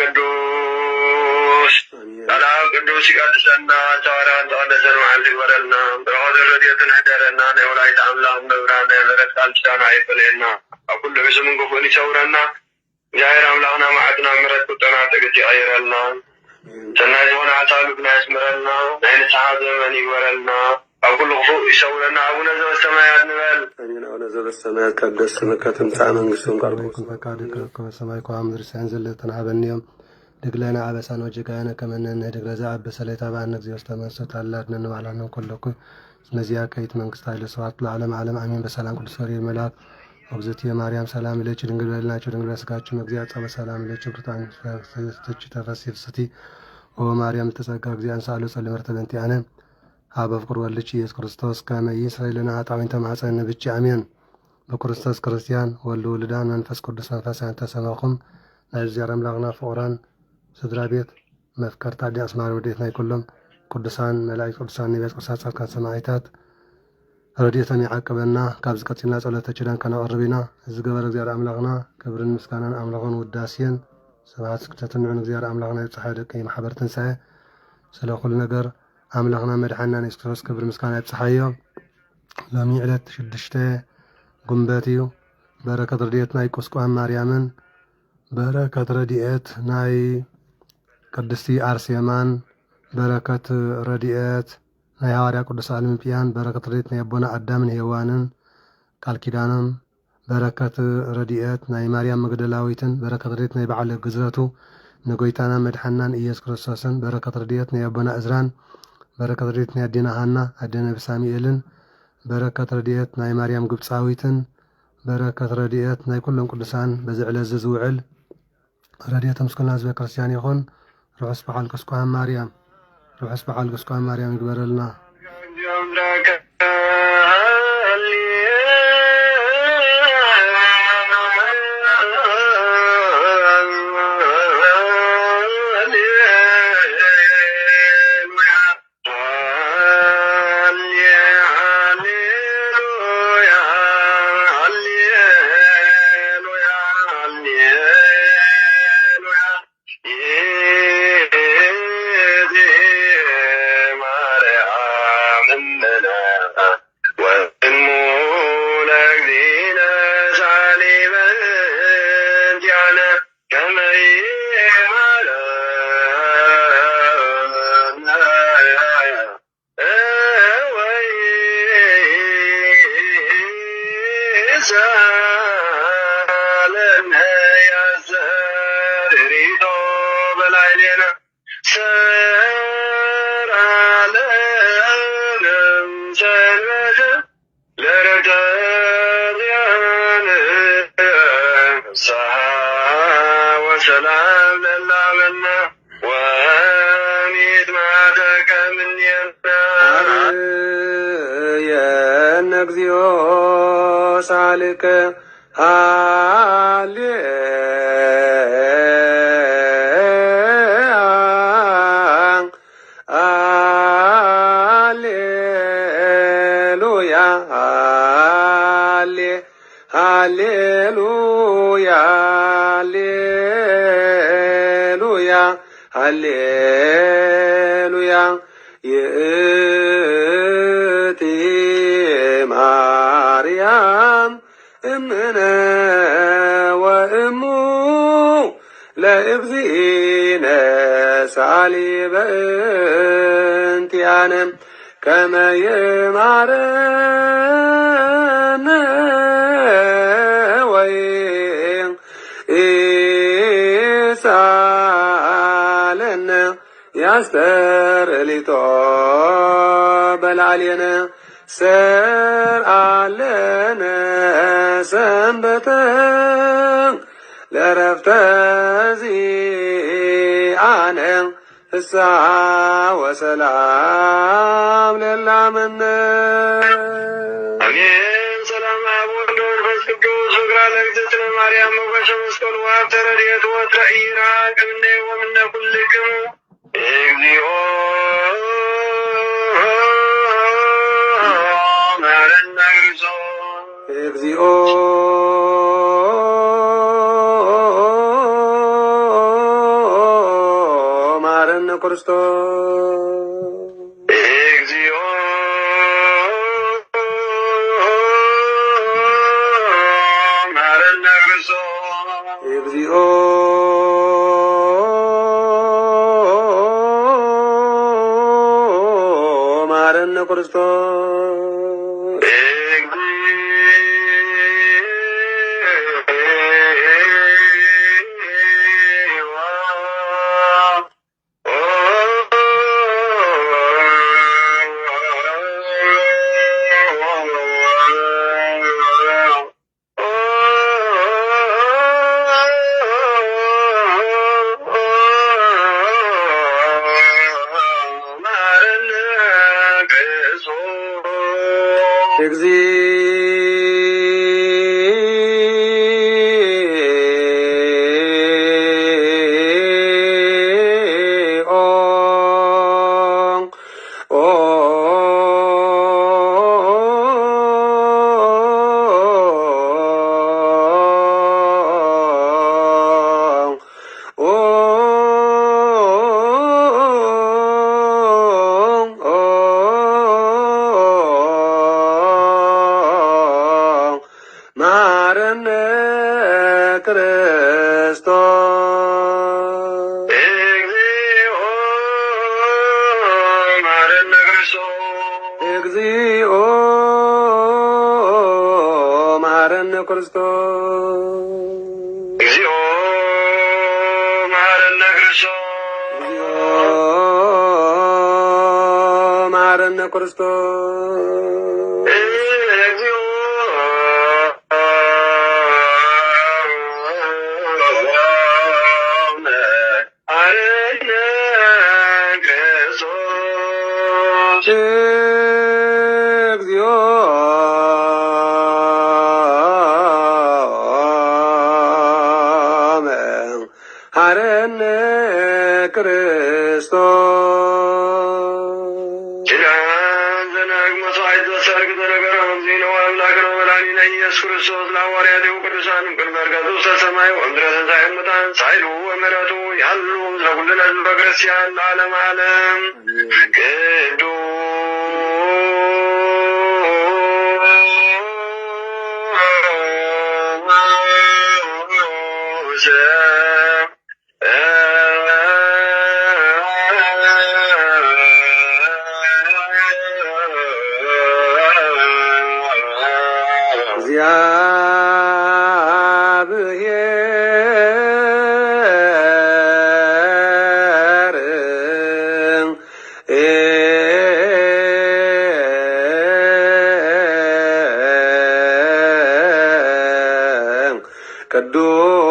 Speaker 3: ቅዱስ ይቀድሰና ሐዋርያን ተቀደሰን መዓልቲ ይግበረልና ብረኸት ረድኤትን ሕደረና ናይ ወላዲተ ኣምላክ መብራን ናይ ምሕረት ቃል ኪዳና ይፈለየና ኣብ ኩሉ ዕሱምን ክፉእን ይሰውረና እግዚአብሔር ኣምላኽና መዓልትና ምሕረት ቁጠና ትዕግስቲ ይቀይረልና ሰናይ ዝኾነ ሓሳብ ያስምረልና ናይ ንስሓ ዘመን ይግበረልና ኣብ ኩሉ ክፉእ ይሰውረና። ኣቡነ ዘበሰማያት ንበል።
Speaker 4: ኣቡነ ዘበሰማያት ይትቀደስ ስምከ ትምጻእ መንግሥትከ
Speaker 2: ይኩን ፈቃድከ ከመ በሰማይ ከማሁ በምድር ሲሳየነ ዘለለዕለትነ ሀበነ ዮም ህድግ ለነ አበሳነ ወጌጋየነ ከመ ንሕነኒ ህድግ ለዘአበሰ ለኢታብአነ እግዚኦ ውስተ መንሱት አላድነን ባልነ ኩለኩ እስመዚያ ከይት መንግስት ኃይለ ስብሐት ለዓለመ ዓለም አሜን። በሰላም ቅዱስ ገብርኤል መልአክ እግዝእትየ ማርያም ሰላም ለኪ ድንግል በልናችሁ ድንግል በሥጋችሁ እግዚአብሔር ጸበ ሰላም ለኪ ብርታን ተች ተፈሥሒ ፍስሕቲ ኦ ማርያም ተጸጋ እግዚአብሔር ሳሉ ጸልይ ምሕረተ በእንቲአነ ሀበ ፍቁር ወልድኪ ኢየሱስ ክርስቶስ ከመ ይስረይ ለነ ኃጣውኢነ ተማኅፀነ ብኪ አሜን። በክርስቶስ ክርስቲያን ወልድ ውሉዳን መንፈስ ቅዱስ መንፈሳውያን ተሰማኹም ናይ እግዚአብሔር አምላክና ፍቁራን ስድራ ቤት መፍከርታ ዲያስ ማር ወዴት ናይ ኩሎም ቅዱሳን መላእክት ቅዱሳን ነቢያት ቅዱሳን ጻድቃን ሰማዕታት ረድኤቶም ይዓቅበና። ካብ ዝቀፂልና ጸሎተ ኪዳን ከነቕርብ ኢና። ዝገበረ እግዚአብሔር አምላክና ክብርን ምስጋናን ኣምልኾን ውዳሴን ስብሐት ስግደትን ንዑን እግዚአብሔር አምላክና ይብጽሐ ደቂ ማሕበር ትንሣኤ ስለ ኩሉ ነገር አምላክና መድሓኒና ኢየሱስ ክርስቶስ ክብር ምስጋና ይብጽሐዮ። ሎሚ ዕለት 6 ጉንበት እዩ። በረከት ረድኤት ናይ ቁስቋም ማርያምን በረከት ረድኤት ናይ ቅድስቲ አርሴማን በረከት ረድኤት ናይ ሐዋርያ ቅዱስ አልምጵያን በረከት ረድኤት ናይ አቦና አዳምን ሔዋንን ቃል ኪዳኖም በረከት ረድኤት ናይ ማርያም መግደላዊትን በረከት ረድኤት ናይ በዓለ ግዝረቱ ንጎይታና መድሓናን ኢየሱስ ክርስቶስን በረከት ረድኤት ናይ አቦና እዝራን በረከት ረድኤት ናይ አዴና ሃና አዴና ብሳሚኤልን በረከት ረድኤት ናይ ማርያም ግብፃዊትን በረከት ረድኤት ናይ ኩሎም ቅዱሳን በዚ ዕለት ዝውዕል ረድኤት ምስኩልና ህዝበ ክርስቲያን ይኹን። ርሑስ በዓል ቁስቋም ማርያም ርሑስ በዓል ቁስቋም ማርያም ይግበረልና።
Speaker 3: ሰላም ለላመና ወሚት ማተከ ምንየና
Speaker 4: የነግዚኦ ሳልከ ሃሌሉያ ይእቲ ማርያም እምነ ወእሙ ለእግዚእነ ሳሊበ እንቲአነ ከመ ይማረነ ያስተርሊቶ በላልየነ ሰርአለነ ሰንበተ ለረፍተ ዚአነ ፍስሐ ወሰላም ለላመነ
Speaker 3: አሜን። ሰላም አብ ወወልድ ወመንፈስ ቅዱስ ወግራ ለእግዝእትነ ማርያም ሞገሰ መስቀሉ ወሀብተ ረድኤቱ ወትረኢራቅ እምኔ ወምነ ኩልክሙ እግዚኦ ማረነ ክርስቶስ
Speaker 4: እግዚኦ ማረነ ክርስቶስ
Speaker 3: እግዚኦ ማረነ ክርስቶስ
Speaker 4: እግዚኦ ማረነ ክርስቶስ ማረነ ክርስቶስ
Speaker 3: እግዚኦ ማረነ ክርስቶስ
Speaker 4: እግዚኦ ማረነ ክርስቶስ
Speaker 3: እግዚኦ ማረነ ክርስቶስ
Speaker 4: እግዚኦ ማረነ ክርስቶስ እግዚኦ ሐረነ ክርስቶስ ኢየሱስ ክርስቶስ ለሐዋርያት ቅዱሳን ቅድመ ሰማይ ወምድረ ትንሣኤ ሙታን ሳይሉ ወምሕረቱ ያሉ ምስለ ኩልነ ሕዝበ ክርስቲያን ለዓለመ ዓለም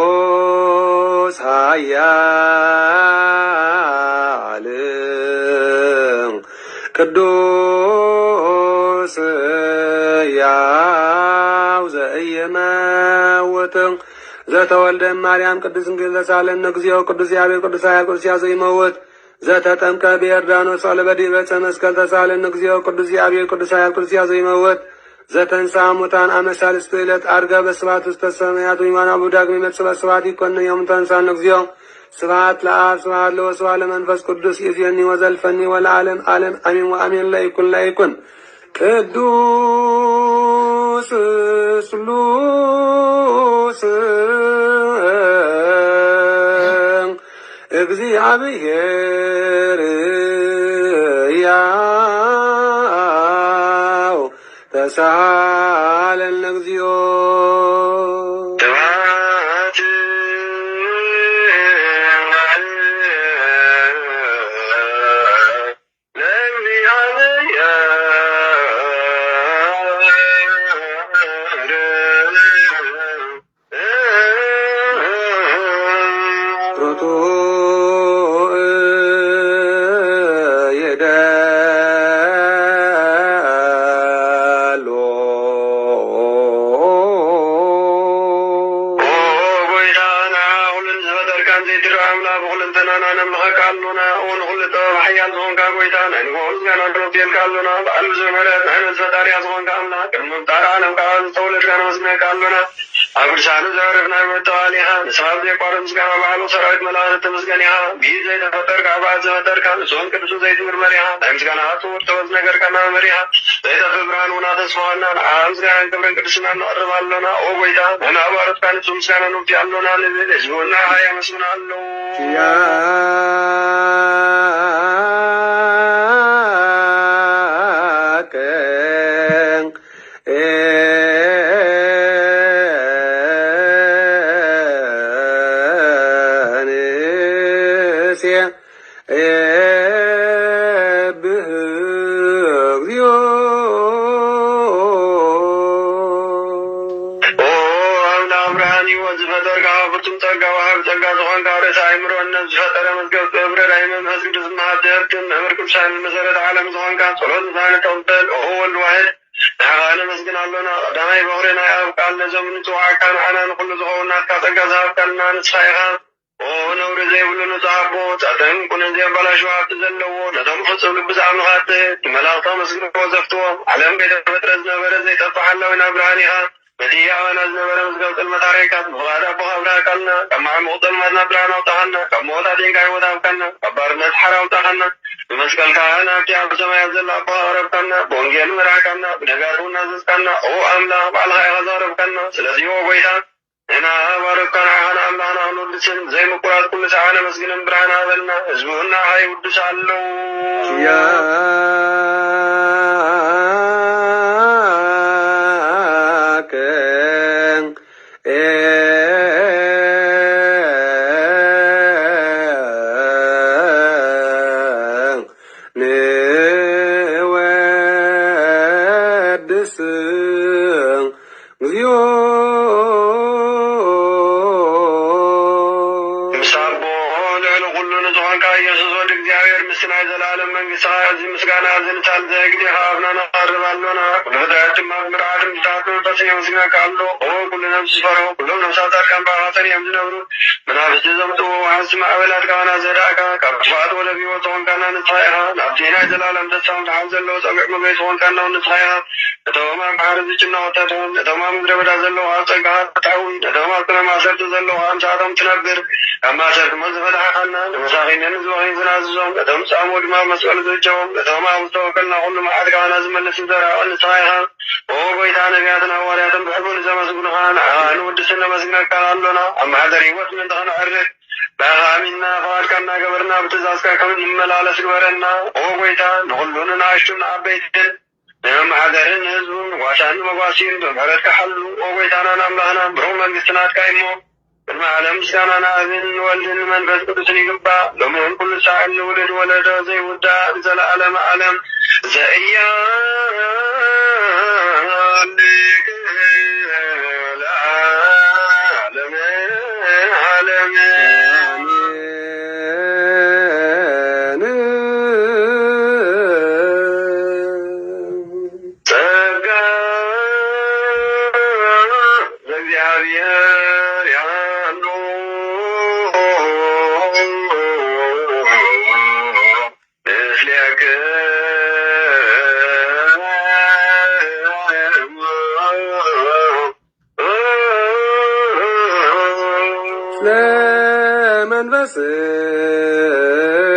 Speaker 4: ቅዱስ ኃያል ቅዱስ ሕያው ዘኢይመውት ዘተወልደ እማርያም ቅድስት ድንግል ዘሳለነ እግዚኦ ቅዱስ ያሬድ ቅዱስ ኃያል ቅዱስ ሕያው ዘኢይመውት ዘተጠምቀ በዮርዳኖስ በዲበ ዕፀ መስቀል ተሳለነ እግዚኦ ቅዱስ ያሬድ ቅዱስ ኃያል ቅዱስ ሕያው ዘኢይመውት ዘተንሥአ እሙታን አመ ሣልስቱ ዕለት ዐርገ በስብሐት ውስተ ሰማያት ወይማናቡ ዳግም ይመጽእ በስብሐት ይኰነ ዮም ተንሥአነ እግዚኦ ስብሐት ለአብ ስብሐት ለወልድ ስብሐት ለመንፈስ ቅዱስ ይእዜኒ ወዘልፈኒ ወለዓለመ ዓለም አሜን ወአሜን ለይኩን ቅዱስ ስሉስ እግዚአብሔር ያው ተሳሃለነ እግዚኦ አብርሳኑ ዘርፍና መጣዋሊያ ንሳብ የቋረ ምስጋና ባህሉ ሰራዊት መላእክት ተመስገኒያ ቢዝ ዘይተፈጠር ከአባት ዘፈጠር ከንሶን ቅዱሱ ዘይትምር መሪያ ምስጋናቱ ተወዝ ነገር ከና መሪያ ዘይተፍ ብርሃን ሆና ተስፋዋና ምስጋናን ክብረን ቅዱስና እናቀርባለና ኦ ጎይታ መናባረት ካንሱ ምስጋና ነው ያለውና ለቤት ህዝቡና ሀያ መስግናለሁ መሰረት ዓለም ዝሆንካ ጸሎት ዛነ ተውበል ኦወል ዋህድ ታጋነ መስግናለና ዳይ በሆረና ያብቃል ለዘምን ተዋካን አናን ሁሉ ዝሆና ካጠጋዛ ካልና ንሳይኻ ኦ ነውር ዘይብሉን ጻቦ ጻተን ኩነ ዘባላሽዋ ተዘለዎ ለተንፈሱ ልብስ አምኻት መላእክት መስግኖ ዘፍቶ ዓለም ቤተ መጥረዝ ነበረ ዘይተፋሐለውና ብርሃኒኻ በዲያ ዋና ነበረ መስገብ ጥልመታሪካት ወራዳ በአብራካልና ከማም ወጥልማና ብርሃን አውጣና ከሞታ ድንጋይ ወጣውከና ከባርነት ሐራውጣና በመስቀል ካህና ቢያ በሰማይ ዘላ ባረብከና በወንጌል ምራካና በደጋሩና ዝስካና ኦ አምላክ ባልሃ ያዛረብከና ስለዚህ ወይታ እና ባረብከና አና አምላክና ሁሉችን ዘይ መቁራት ሁሉ ሰዓነ መስግነን ብርሃን አበልና ህዝቡና ሀይ ውድሳለው ያ
Speaker 3: ለዘላለም መንግሥት እዚህ ምስጋና ዝንታል ዘግዲ ሀብና ናርባሎና ሁለታችን ማምራት ምታት ተሰየ ምስጋና ካሎ ሁሉ ነፍስ ፈረው ሁሉም ነፍሳት አርካም ባራተን የምዝነብሩ መናፍስት ዘምጡ ዋንስ ማዕበላት ካና ዘዳካ ከፋት ወደ ቢወት ወንካና ንታይሃ ናብቴና ዘላለም ተሳም ታዘለው ጸምዕ መቤት ወንካና ንታይሃ ነተማ ባህር ዝጭና ወጣተ ነተማ ምድረ በዳ ዘለው አጸጋ ታዊ ነተማ ክለማ ሰርት ዘለው አምሳቶም ትነብር አማሰርት መዝፈታሐና ለመሳኺነን ዝወይ ዝናዝዞም ነተም ጻሞ ድማ መስቀል ዘጀውም ነተማ ሙስተወከልና ሁሉ ማዓት ካና ዝመለስ ዘራ ንታይሃ ወጎይታ ነቢያትና ሐዋርያትን ብሕቡል ዘመስግኑኻ ንዓን ውድስና መስግነካ አሎና አማሕደር ህይወት ምን ተኸንዕርፍ በአሚና ፈቃድካና ገበርና ብትእዛዝካ ከም ይመላለስ ግበረና ወጎይታ ንኹሉን አሽቱን አበይትን ንማሕደርን ህዝቡን ጓሻን መጓሲን በምህረትካ ሓሉ ወጎይታናን አምላኽና ብሩህ መንግስትናትካ እሞ ቅድመ ዓለም ምስጋናና ኣብን ወልድን መንፈስ ቅዱስን ይግባእ ሎሚን ኩሉ ሰዓት ንውልድ ወለዶ ዘይውዳእ ዘለዓለመ ዓለም ዘእያ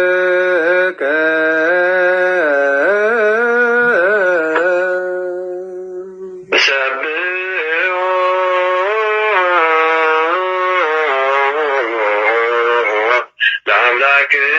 Speaker 3: ለመንፈስከ ሰብሖ ለአምላክና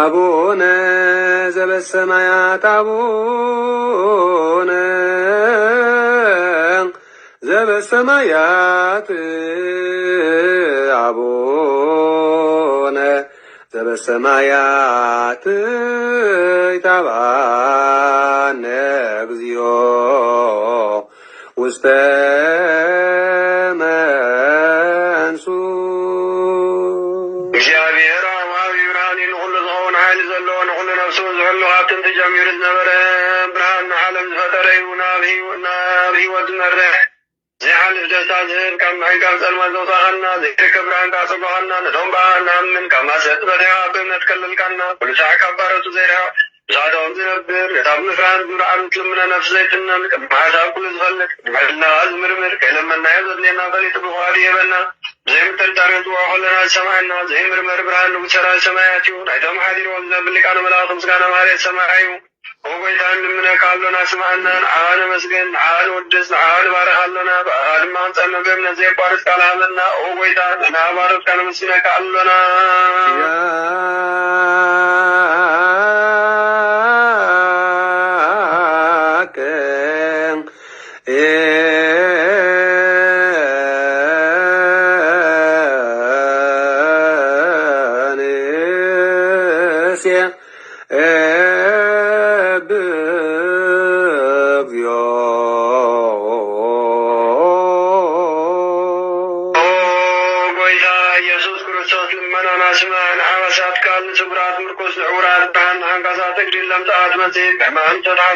Speaker 3: አቡነ ዘበሰማያት አቡነ ዘበሰማያት አቡነ ዘበሰማያት ይትባረክ እግዚኦ ውስተ መንሱ እግዚአብሔር አብ ይብራኒን ሁሉ ዘሆን ኃይል ዘለውን ሁሉ ነፍሱ ዝሕሉ ሀብትን ተጀሚሩ ዝነበረ ብርሃን ዓለም ዝፈጠረ ይሁን ናብ ህይወት ዝመርሕ ዘይሓልፍ ደስታ ዝህብ ካብ ማይ ካብ ጸልማት ዘውፃእኻና ዘይርከብ ብርሃን ካጽብኻና ነቶም ብኣናምን ካብ ማሰጥ በቲኻ ብእምነት ከለልካና ኩሉ ሰዓት ካብ ባረቱ ዘይርሕቕ ብሳዕዶም ዝነብር ነታብ ምፍራን ዝምርዓሉ ትልምነ ነፍሲ ዘይትነን ቅድሚ ሓሳብ ኩሉ ዝፈልጥ ንሕልና ዝምርምር ከይለመናዮ ዘድልየና ፈሊጡ ብኽዋዲ የበና ዘይምጥርጣር ንጽውዖ ኸለና ዝሰማዐና ዘይምርመር ብርሃን ንጉሥ ሰራዊት ሰማያት እዩ ናይቶም ሓዲሮም ዝነብር ሊቃነ መላእኽቲ ምስጋና ማርያት ሰማዕ እዩ ወጎይታ እንምነካ ኣሎና ስማዐና ንዓኻ ነመስግን ንዓኻ ንውድስ ንዓኻ ንባርኽ ኣሎና ብኣኻ ድማ ንጸልመ ብእምነት ዘይቋርጽ ቃል ሃበና ወጎይታ ንሕና ባሮትካ ነመስግነካ ኣሎና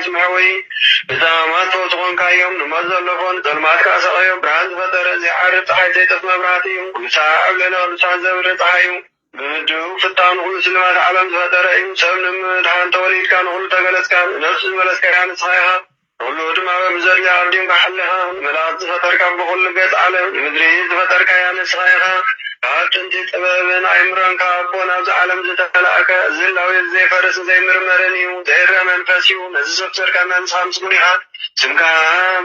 Speaker 3: ስምዐወይ ብዛማት ተወፅኾንካዮም ንሞት ዘለፎን ጸልማትካ ሰቐዮም ብርሃን ዝፈጠረ ዘይዓርብ ፀሓይ ዘይጠፍ መብራህቲ እዩ ኩሉ ሰዓብ ለለ ቅዱሳን ዘብሪ ፀሓይ እዩ ብምድው ፍታን ኩሉ ስልማት ዓለም ዝፈጠረ እዩ ሰብ ንምድሓን ተወሊድካ ንኩሉ ተገለጽካ ነፍሲ ዝመለስካያ ንስኻ ኢኻ ንኩሉ ድማ በብዘድልያ ኣርዲምካ ሓሊኻ ንመላእክቲ ዝፈጠርካ ብኩሉ ገጽ ዓለም ንምድሪ ዝፈጠርካያ ንስኻ ኢኻ ጥንቲ ጥበብን አይምሮን ካብ ኮን ኣብዚ ዓለም ዝተላእከ ዝላዊ ዘይፈርስ ዘይምርመርን እዩ ዘይረ መንፈስ እዩ ነዚ ዘብሰልካና ንስኻ ምስጉን ኢኻ ስምካ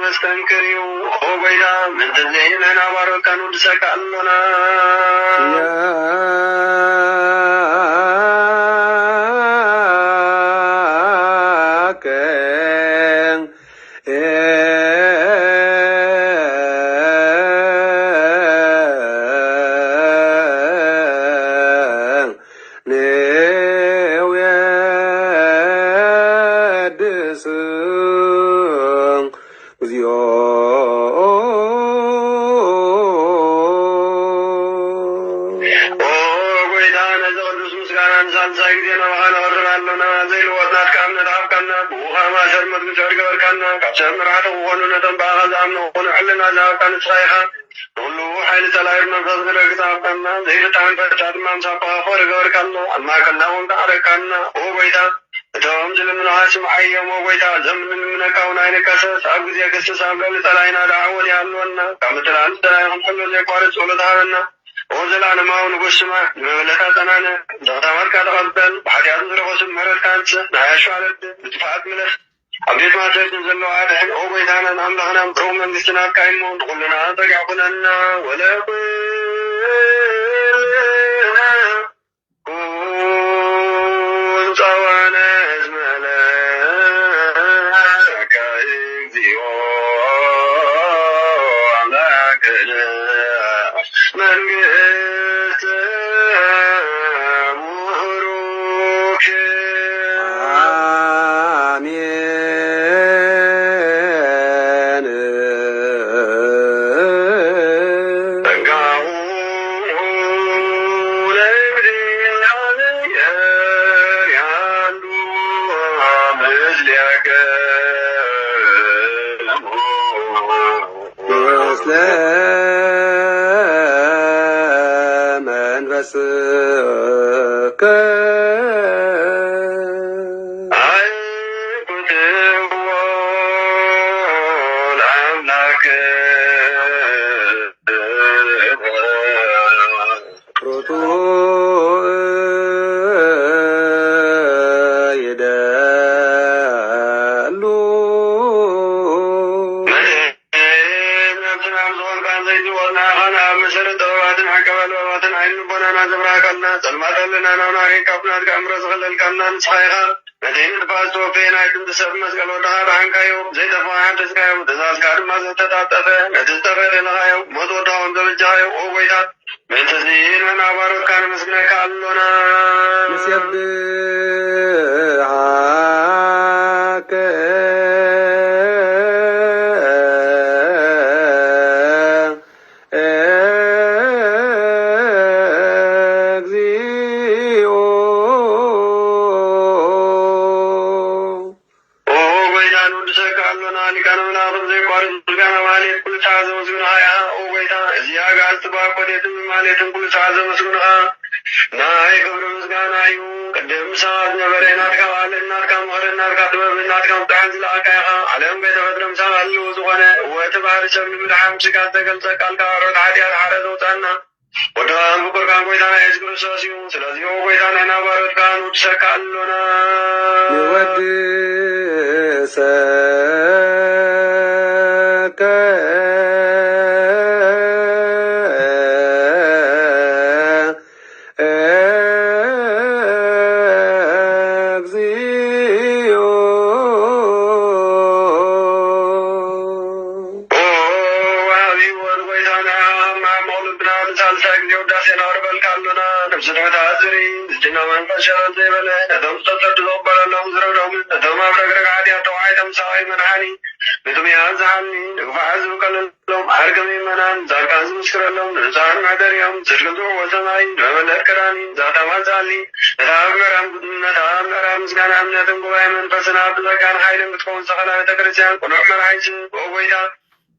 Speaker 3: መስተንክር እዩ ኦ ጎይታ ምንተዘይነና ባሮካ ንውድሰካ ኣሎና እቶም ዝልምንሃስም ዓዮም ወይታ ዘምን ምነካውን ኣይነቀሰስ ኣብ ግዜ ክስስ ኣብ ገሊ ጠላይና ዳዕወት ያለወና ካብ ምትላን ዝተላይኹም ኩሉ ዘይቋርፅ ጸሎት ሃበና ኦ ዘላለማዊ ንጉስ ስማ ንመበለታ ፀናነ ዘኽታማትካ ተቐበል ብሓትያት ዝረኸሱም ምህረትካ አንስእ ናያሸዋለድ ብጥፋኣት ምለስ ኣብ ቤት ማሰርን ዘለዋ ድሕን ኦ ጎይታናን ኣምላኽናን ብሩህ መንግስትና ኣካይሞ ንኩልና ጠጊዕ ኩነና ወለኩልና ጸዋነ ዝመለከ እግዚኦ ኣምላክነ መንግስት ሙሩክ አሜን መንፈስከ አይኩትዎ ለአምላክ ሩቱ ይደሉ ጸልማተልና ናውናሪ ካብናት ከእምሮ ዝኽለልካና ንስኻይኻ ነተይን ንፋስ ተወፈየና ይትንትሰብ መስቀል ወድኻ ዳሓንካዮ ዘይጠፍዓ ሓደስካዮ ትእዛዝካ ድማ ዝተጣጠፈ ነቲ ዝተፈለለኻዮ ሞት ወድኻውን ዘበጃኻዮ ኦ ጎይታ ምእንተዚ ንሕና ባሮትካ ንመስግነካ ኣሎና ንስብሓከ ናይ ክብሪ ምስጋና እዩ ቅድም ሰባት ነበረ ናትካ ባል ናትካ ምኽሪ ናትካ ጥበብ ናትካ ምጥዓን ዝለኣካ ኢኻ ዓለም ቤተፈጥሮ ምሳብ ኣለዎ ዝኾነ ወቲ ባህሪ ሰብ ንምድሓን ስጋ ዝተገልጸ ቃልካ ሮት ሓጢኣት ሓረ ዘውፃና ወድኻ ምቁርካን ጎይታና የሱስ ክርስቶስ እዩ ስለዚ ጎይታ ናይና ባሮትካ ንውድሰካ ኣሎና ንወድሰከ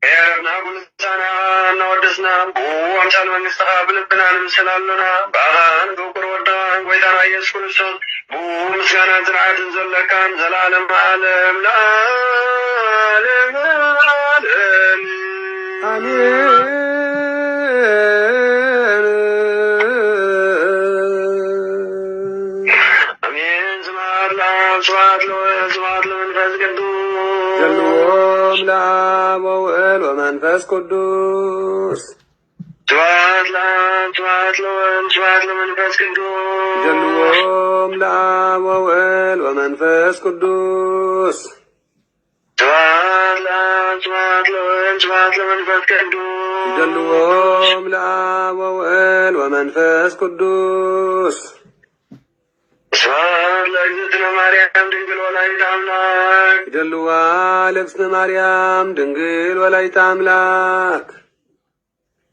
Speaker 3: يربنا بلسانا نودسنا وامثال من استقابل بنا نمسلالنا بأغان بكر ودان ويدانا يسوع كريستوس مسكانا زرعة زلكان زلالم عالم العالم العالم آمين ስብሐት ለአብ ስብሐት ለወልድ ስብሐት ለመንፈስ ቅዱስ
Speaker 4: ጀልዎም ለአብ ወውእድ ወመንፈስ ቅዱስ
Speaker 3: ስብሐት ለአብ ስብሐት ለወልድ ስብሐት ለመንፈስ ቅዱስ
Speaker 4: ጀልዎም ለአብ ወውእድ ወመንፈስ ቅዱስ
Speaker 3: ስብሐት ለአብ ስብሐት ለወልድ ስብሐት ለመንፈስ ቅዱስ
Speaker 4: ጀልዎም ለአብ ወውእድ ወመንፈስ ቅዱስ
Speaker 3: ስብሐት ለእግዝእትነ ማርያም ድንግል ወላዲተ አምላክ
Speaker 4: ጀልዋ ለእግዝእትነ ማርያም ድንግል ወላዲተ አምላክ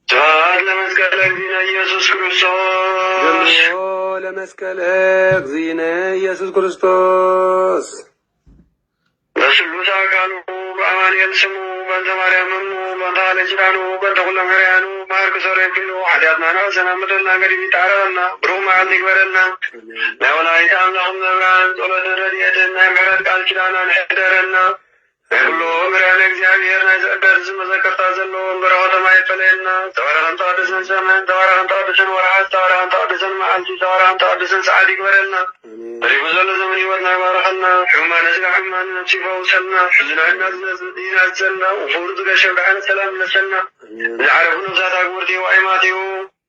Speaker 3: ስብሐት ለመስቀለ እግዚእነ ኢየሱስ ክርስቶስ
Speaker 4: ጀልዎ ለመስቀለ እግዚእነ ኢየሱስ ክርስቶስ
Speaker 3: በስሉስ አካሉ በአማኑኤል ስሙ በእንተ ማርያም እሙ በእንተ ኃይለ ኪዳኑ በእንተ ኩለ መርያኑ ማርክ ሰረኪሉ ኃጢአትና ናሰና ምድርና እንግዲህ ቢጣረና ብሩህ መዓልት ይግበረና ናይ ወላዲተ አምላክ መብራን ጸሎተ ረድኤትን ናይ ምሕረት ቃል ኪዳናን ሕደረና ኩሎ ምርያነ እግዚአብሔር ናይ ዘእደር ዝመዘከርታ ዘለዎም በረኸተማ ይፈለየና ተባረኸን ተዋደሰን ዘመን ተባረኸን ተዋደሰን ወርሓት ተባረኸን ተዋደሰን መዓልቲ ተባረኸን ተዋደሰን ሰዓት ይግበረና በሪቡ ዘሎ ዘመን ህይወት ናይ ባረኸና ሕሙማነ ስጋ ሕሙማነ ነፍሲ ይፈውሰልና ሕዝናና ዝናዘልና ውፉር ዝገሸብ ዳዓነ ሰላም ይነሰልና ዝዓረፉ ነብሳት አግብርቲ ዋይማት እዩ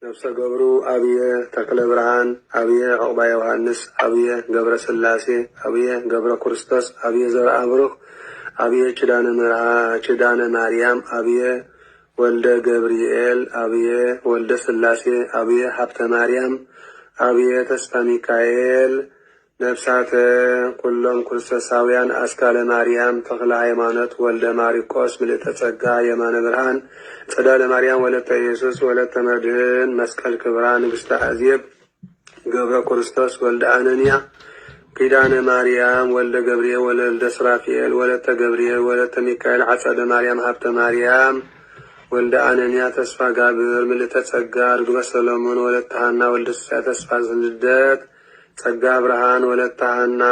Speaker 4: ነፍሰ ገብሩ አብየ ተክለ ብርሃን አብየ ዕቁባ ዮሐንስ አብየ ገብረ ስላሴ አብየ ገብረ ክርስቶስ አብየ ዘርአ ብሩክ አብየ ኪዳነ ማርያም አብየ ወልደ ገብርኤል አብየ ወልደ ስላሴ አብየ ሀብተ ማርያም አብየ ተስፋ ሚካኤል ነፍሳተ ኩሎም ክርስቶሳውያን አስካለ ማርያም ተክለ ሃይማኖት ወልደ ማሪቆስ ምልዕተ ጸጋ የማነ ብርሃን ጸዳለ ማርያም ወለተ ኢየሱስ ወለተ መድህን መስቀል ክብራ ንግሥተ አዜብ ገብረ ክርስቶስ ወልደ አነንያ ኪዳነ ማርያም ወልደ ገብርኤል ወልደ ስራፊኤል ወለተ ገብርኤል ወለተ ሚካኤል አጸደ ማርያም ሀብተ ማርያም ወልደ አነንያ ተስፋ ጋብር ምልዕተ ጸጋ ርግበ ሰሎሞን ወለተ ሐና ወልደ ስያ ተስፋ ልደት ጸጋ ብርሃን ወለተ ሐና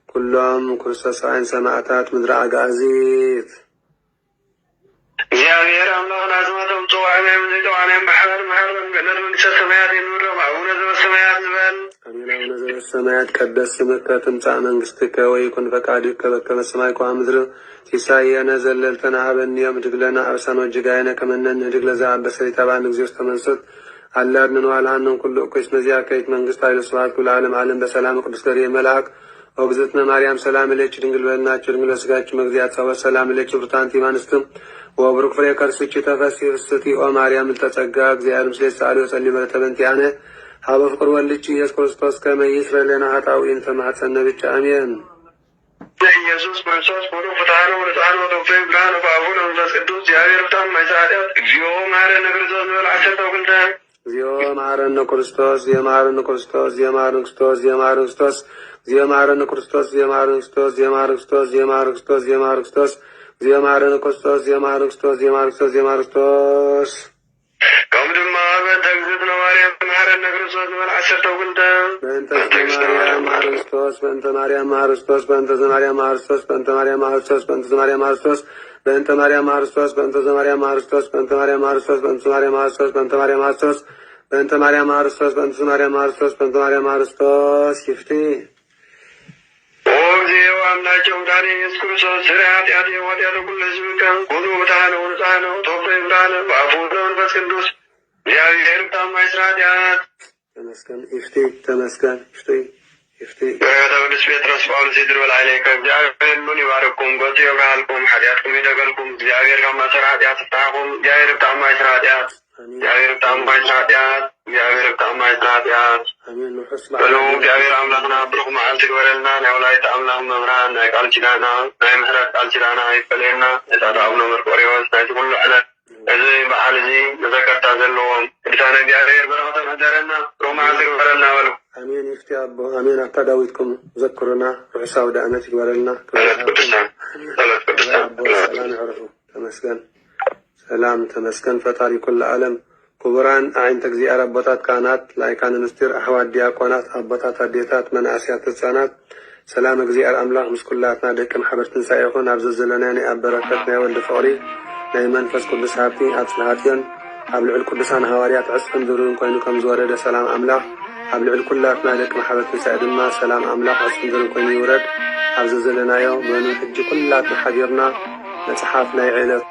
Speaker 4: ኩሎም ክርስቶሳውያን ሰማዕታት ምድረ አጋዚት
Speaker 3: እግዚአብሔር አምላክና ስመቶም ጽዋዕናዮም ዘይጠዋናዮም ባሕበር ማሕበርን ገነት መንግሥተ ሰማያት የንብረም አቡነ ዘበሰማያት ዝበል
Speaker 4: አሜን። አቡነ ዘበሰማያት ቀደስ ስምከ ትምጻእ መንግሥትከ ወይኩን ፈቃድከ በከመ በሰማይ ከመ ምድር ሲሳየነ ዘለልተና ሀበነ ዮም ህድግ ለነ አብሳነ ወጌጋየነ ከመ ንህድግ ለዘአበሰ ኢታብአነ እግዚኦ ውስተ መንሱት አላድነን ዋልሃንን ኩሉ እኩይ እስመ ዚአከ መንግሥት ኃይለ ስብሐት ኩሉ ዓለም ዓለም በሰላም ቅዱስ ገብርኤል መልአክ ወግዝእትነ ማርያም ሰላም ለኪ ድንግል በልናችሁ ድንግል በሥጋችሁ መግዚአት ጸወት ሰላም ለኪ ብርታንቲ ማንስትም ወብሩክ ፍሬ ከርስኪ ተፈሥሒ ፍስሕቲ ኦ ማርያም ምልዕተ ጸጋ እግዚአብሔር ምስሌኪ ጸአሊ ወጸልዪ በረከተ በእንቲአነ ሀበ ፍቁር ወልድኪ ኢየሱስ ክርስቶስ ከመ ይስረይ ለነ ኃጣውኢነ ተማኅፀነ ብቻ አሜን።
Speaker 3: ኢየሱስ ክርስቶስ ሁሉ ፍትሐነ ወርጻነ ወተውፊቅ ብርሃነ በአቡነ መንፈስ ቅዱስ እግዚአብሔር ፍታን ማይሳደት እግዚኦ መሐረነ ክርስቶስ ንበል ዓሰርተ ወክልተ
Speaker 4: እግዚኦ መሐረነ ክርስቶስ የመሐረነ ክርስቶስ የመሐረነ ክርስቶስ የመሐረነ ክርስቶስ የመሐረነ ክርስቶስ የመሐረነ ክርስቶስ የመሐረነ ክርስቶስ የመሐረነ ክርስቶስ የመሐረነ ክርስቶስ የመሐረነ ክርስቶስ የመሐረነ ክርስቶስ የመሐረነ ክርስቶስ የመሐረነ ክርስቶስ
Speaker 3: ከም ድማ በእንተ እግዝእትነ ማርያም መሐረነ ክርስቶስ ንበል ዓሰርተ ወክልተ
Speaker 4: በእንተ ማርያም መሐረነ ክርስቶስ በእንተ ማርያም መሐረነ ክርስቶስ በእንተ ዘማርያም መሐረነ ክርስቶስ በእንተ ማርያም መሐረነ ክርስቶስ በእንተ ዘማርያም መሐረነ ክርስቶስ በእንተ ማርያም መሐረነ ክርስቶስ በእንተ ዘማርያም መሐረነ ክርስቶስ በእንተ ማርያም መሐረነ ክርስቶስ በእንተ ማርያም መሐረነ ክርስቶስ በእንተ ማርያም መሐረነ ክርስቶስ በእንተ ማርያም መሐረነ ክርስቶስ በእንተ ዘማርያም መሐረነ ክርስቶስ በእንተ ማርያም መሐረነ ክርስቶስ ይፍቴ
Speaker 3: ኦ እግዚኦ አምላኬ ወዳኔ ኢየሱስ ክርስቶስ ስራ ኃጢአት የወዲያለ ኩሉ ሕዝብከ ሁሉ ብርሃነ ወንጻነ ተወፈይ ብርሃነ በአቡነ መንፈስ ቅዱስ እግዚአብሔር ታማኝ ስራ ኃጢአት
Speaker 4: ተመስገን ይፍቴ ተመስገን ይፍቴ ይፍቴ
Speaker 3: በረከተ ቅዱስ ጴጥሮስ ጳውሎስ ይድረበል ኃይሌከ እግዚአብሔር ሁሉን ይባርኩም ጎቶ ይብርሃልኩም ኃጢአትኩም ይደገልኩም እግዚአብሔር ከማሰራ ኃጢአት ፍታኩም እግዚአብሔር ታማኝ ስራ ኃጢአት እግዚአብሔር ታማኝ ስራ ኃጢአት እግዚአብሔር ታማኝ ስራ ኃጢአት
Speaker 4: አሜን።
Speaker 3: በሉ እግዚአብሔር አምላክና ብሩክ መዓልቲ ግበረልና ናይ ወላዲተ አምላክ መምህራን ናይ ቃል ኪዳና ናይ ምሕረት ቃል ኪዳና ይፈለየና የጻድቅ አቡነ መርቆሬዎስ ናይቲ ኩሉ ዕለት እዚ በዓል እዚ መዘከርታ ዘለዎም ቅዱሳን እግዚአብሔር በረከተ ምሕደረና ብሩክ መዓልቲ ግበረልና በሉ
Speaker 4: አሜን። ይፍቴ አቦ አሜን። አታ ዳዊትኩም ዘክሩና ርሑሳዊ ዳእነት ይግበረልና
Speaker 3: ቅዱሳን ጸሎት ቅዱሳን
Speaker 4: ሰላም ይዕረፉ። ተመስገን ሰላም ተመስገን ፈጣሪ ኩሉ ዓለም ክቡራን አዕይንተ እግዚአብሔር አቦታት ካህናት ላይካነ ምስጢር አሕዋት ዲያቆናት አቦታት አዴታት መናእስያት ህፃናት ሰላም እግዚአብሔር አምላክ ምስ ኩላትና ደቂ ማሕበር ትንሣኤ ይኹን። ኣብ ዘዘለና ናይ ኣብ በረከት ናይ ወልዲ ፍቕሪ ናይ መንፈስ ቅዱስ ሃብቲ ኣብ ጽላሃትዮን ኣብ ልዕል ቅዱሳን ሃዋርያት ዕፅፍን ዝብርን ኮይኑ ከም ዝወረደ ሰላም ኣምላኽ ኣብ ልዕል ኩላትና ደቂ ማሕበር ትንሣኤ ድማ ሰላም ኣምላኽ ኣስፍንዘን ኮይኑ ይውረድ ኣብዚ ዘለናዮ መኑ ሕጂ ኩላትና ሓቢርና መጽሓፍ ናይ ዕለት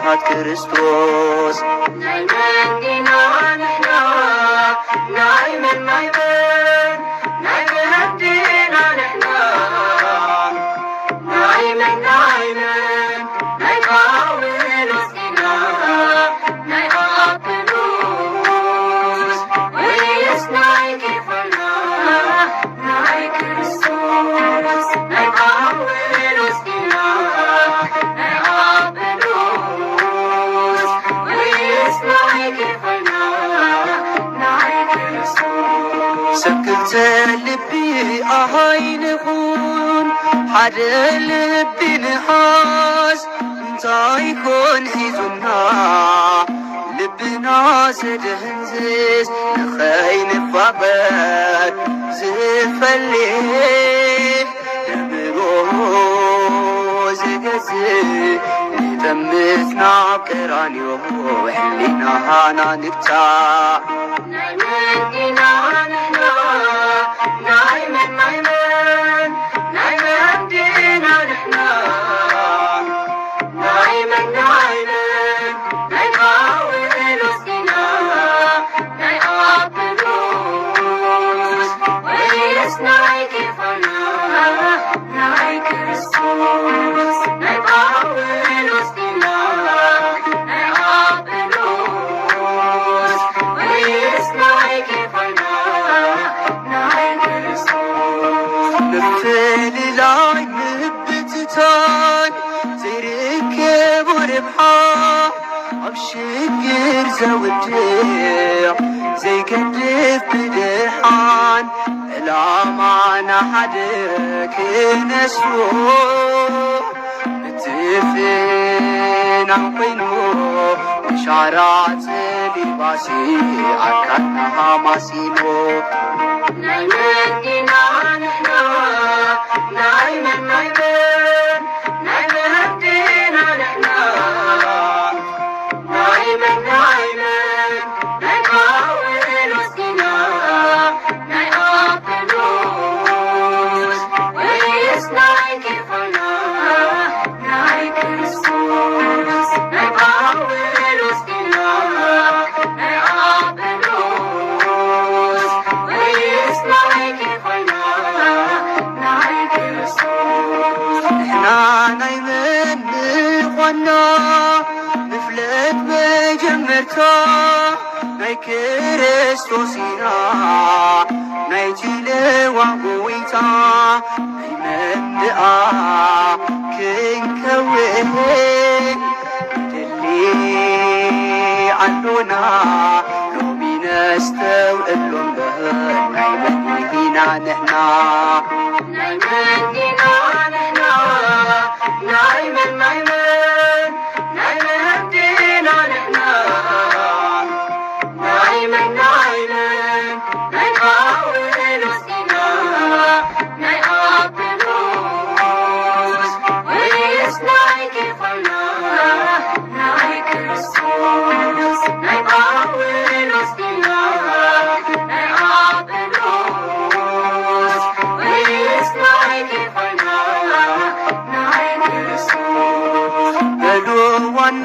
Speaker 4: ስርሓት ክርስቶስ ናይ መንዲና ንሕና ናይ መን ማይመን ናይ መንዲና ንሕና ናይ መን ናይ ጳውሎስ ኢና ናይ ኣጵሎስ ወይስ ናይ ኬፋና ናይ ክርስቶስ ናይ ጳውሎስ ኢና سكت لبي أهينكون حد لبي نحاس انتايكون حيزنا لبنا سدهنزيز نخين فابد زفلي نبروز جزي لتمثنا بكرانيو وحلينا هانا نكتا شكر زودع زي كدف بدحان لا معنا حدك نسو نتفين عقينو إشارات لباسي عكاتها ماسينو نايمنا نحنا نايمن نايمن نايمن هدينا نحنا نفلت بجمرتا ناي كريستوسينا ناي تلوى قويتا ناي مندقا كنكوين دلي عنونا لومي نستوئلهم بهن ناي مندقينا نحنا ناي مندقينا نحنا ناي من ناي من ناي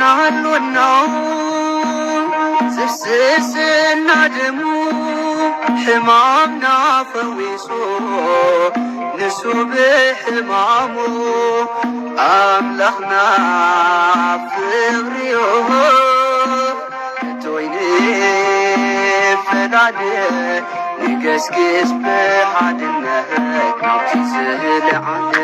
Speaker 1: ናሎና ዝፍስስና ደሙ ሕማምና ፈዊሶ ንሱ ብሕማሙ ኣምላኽና ፍቕሪዮ እቶይን ፈላለ ንገስግስ ብሓድነት ናብቲ ዝለዓለ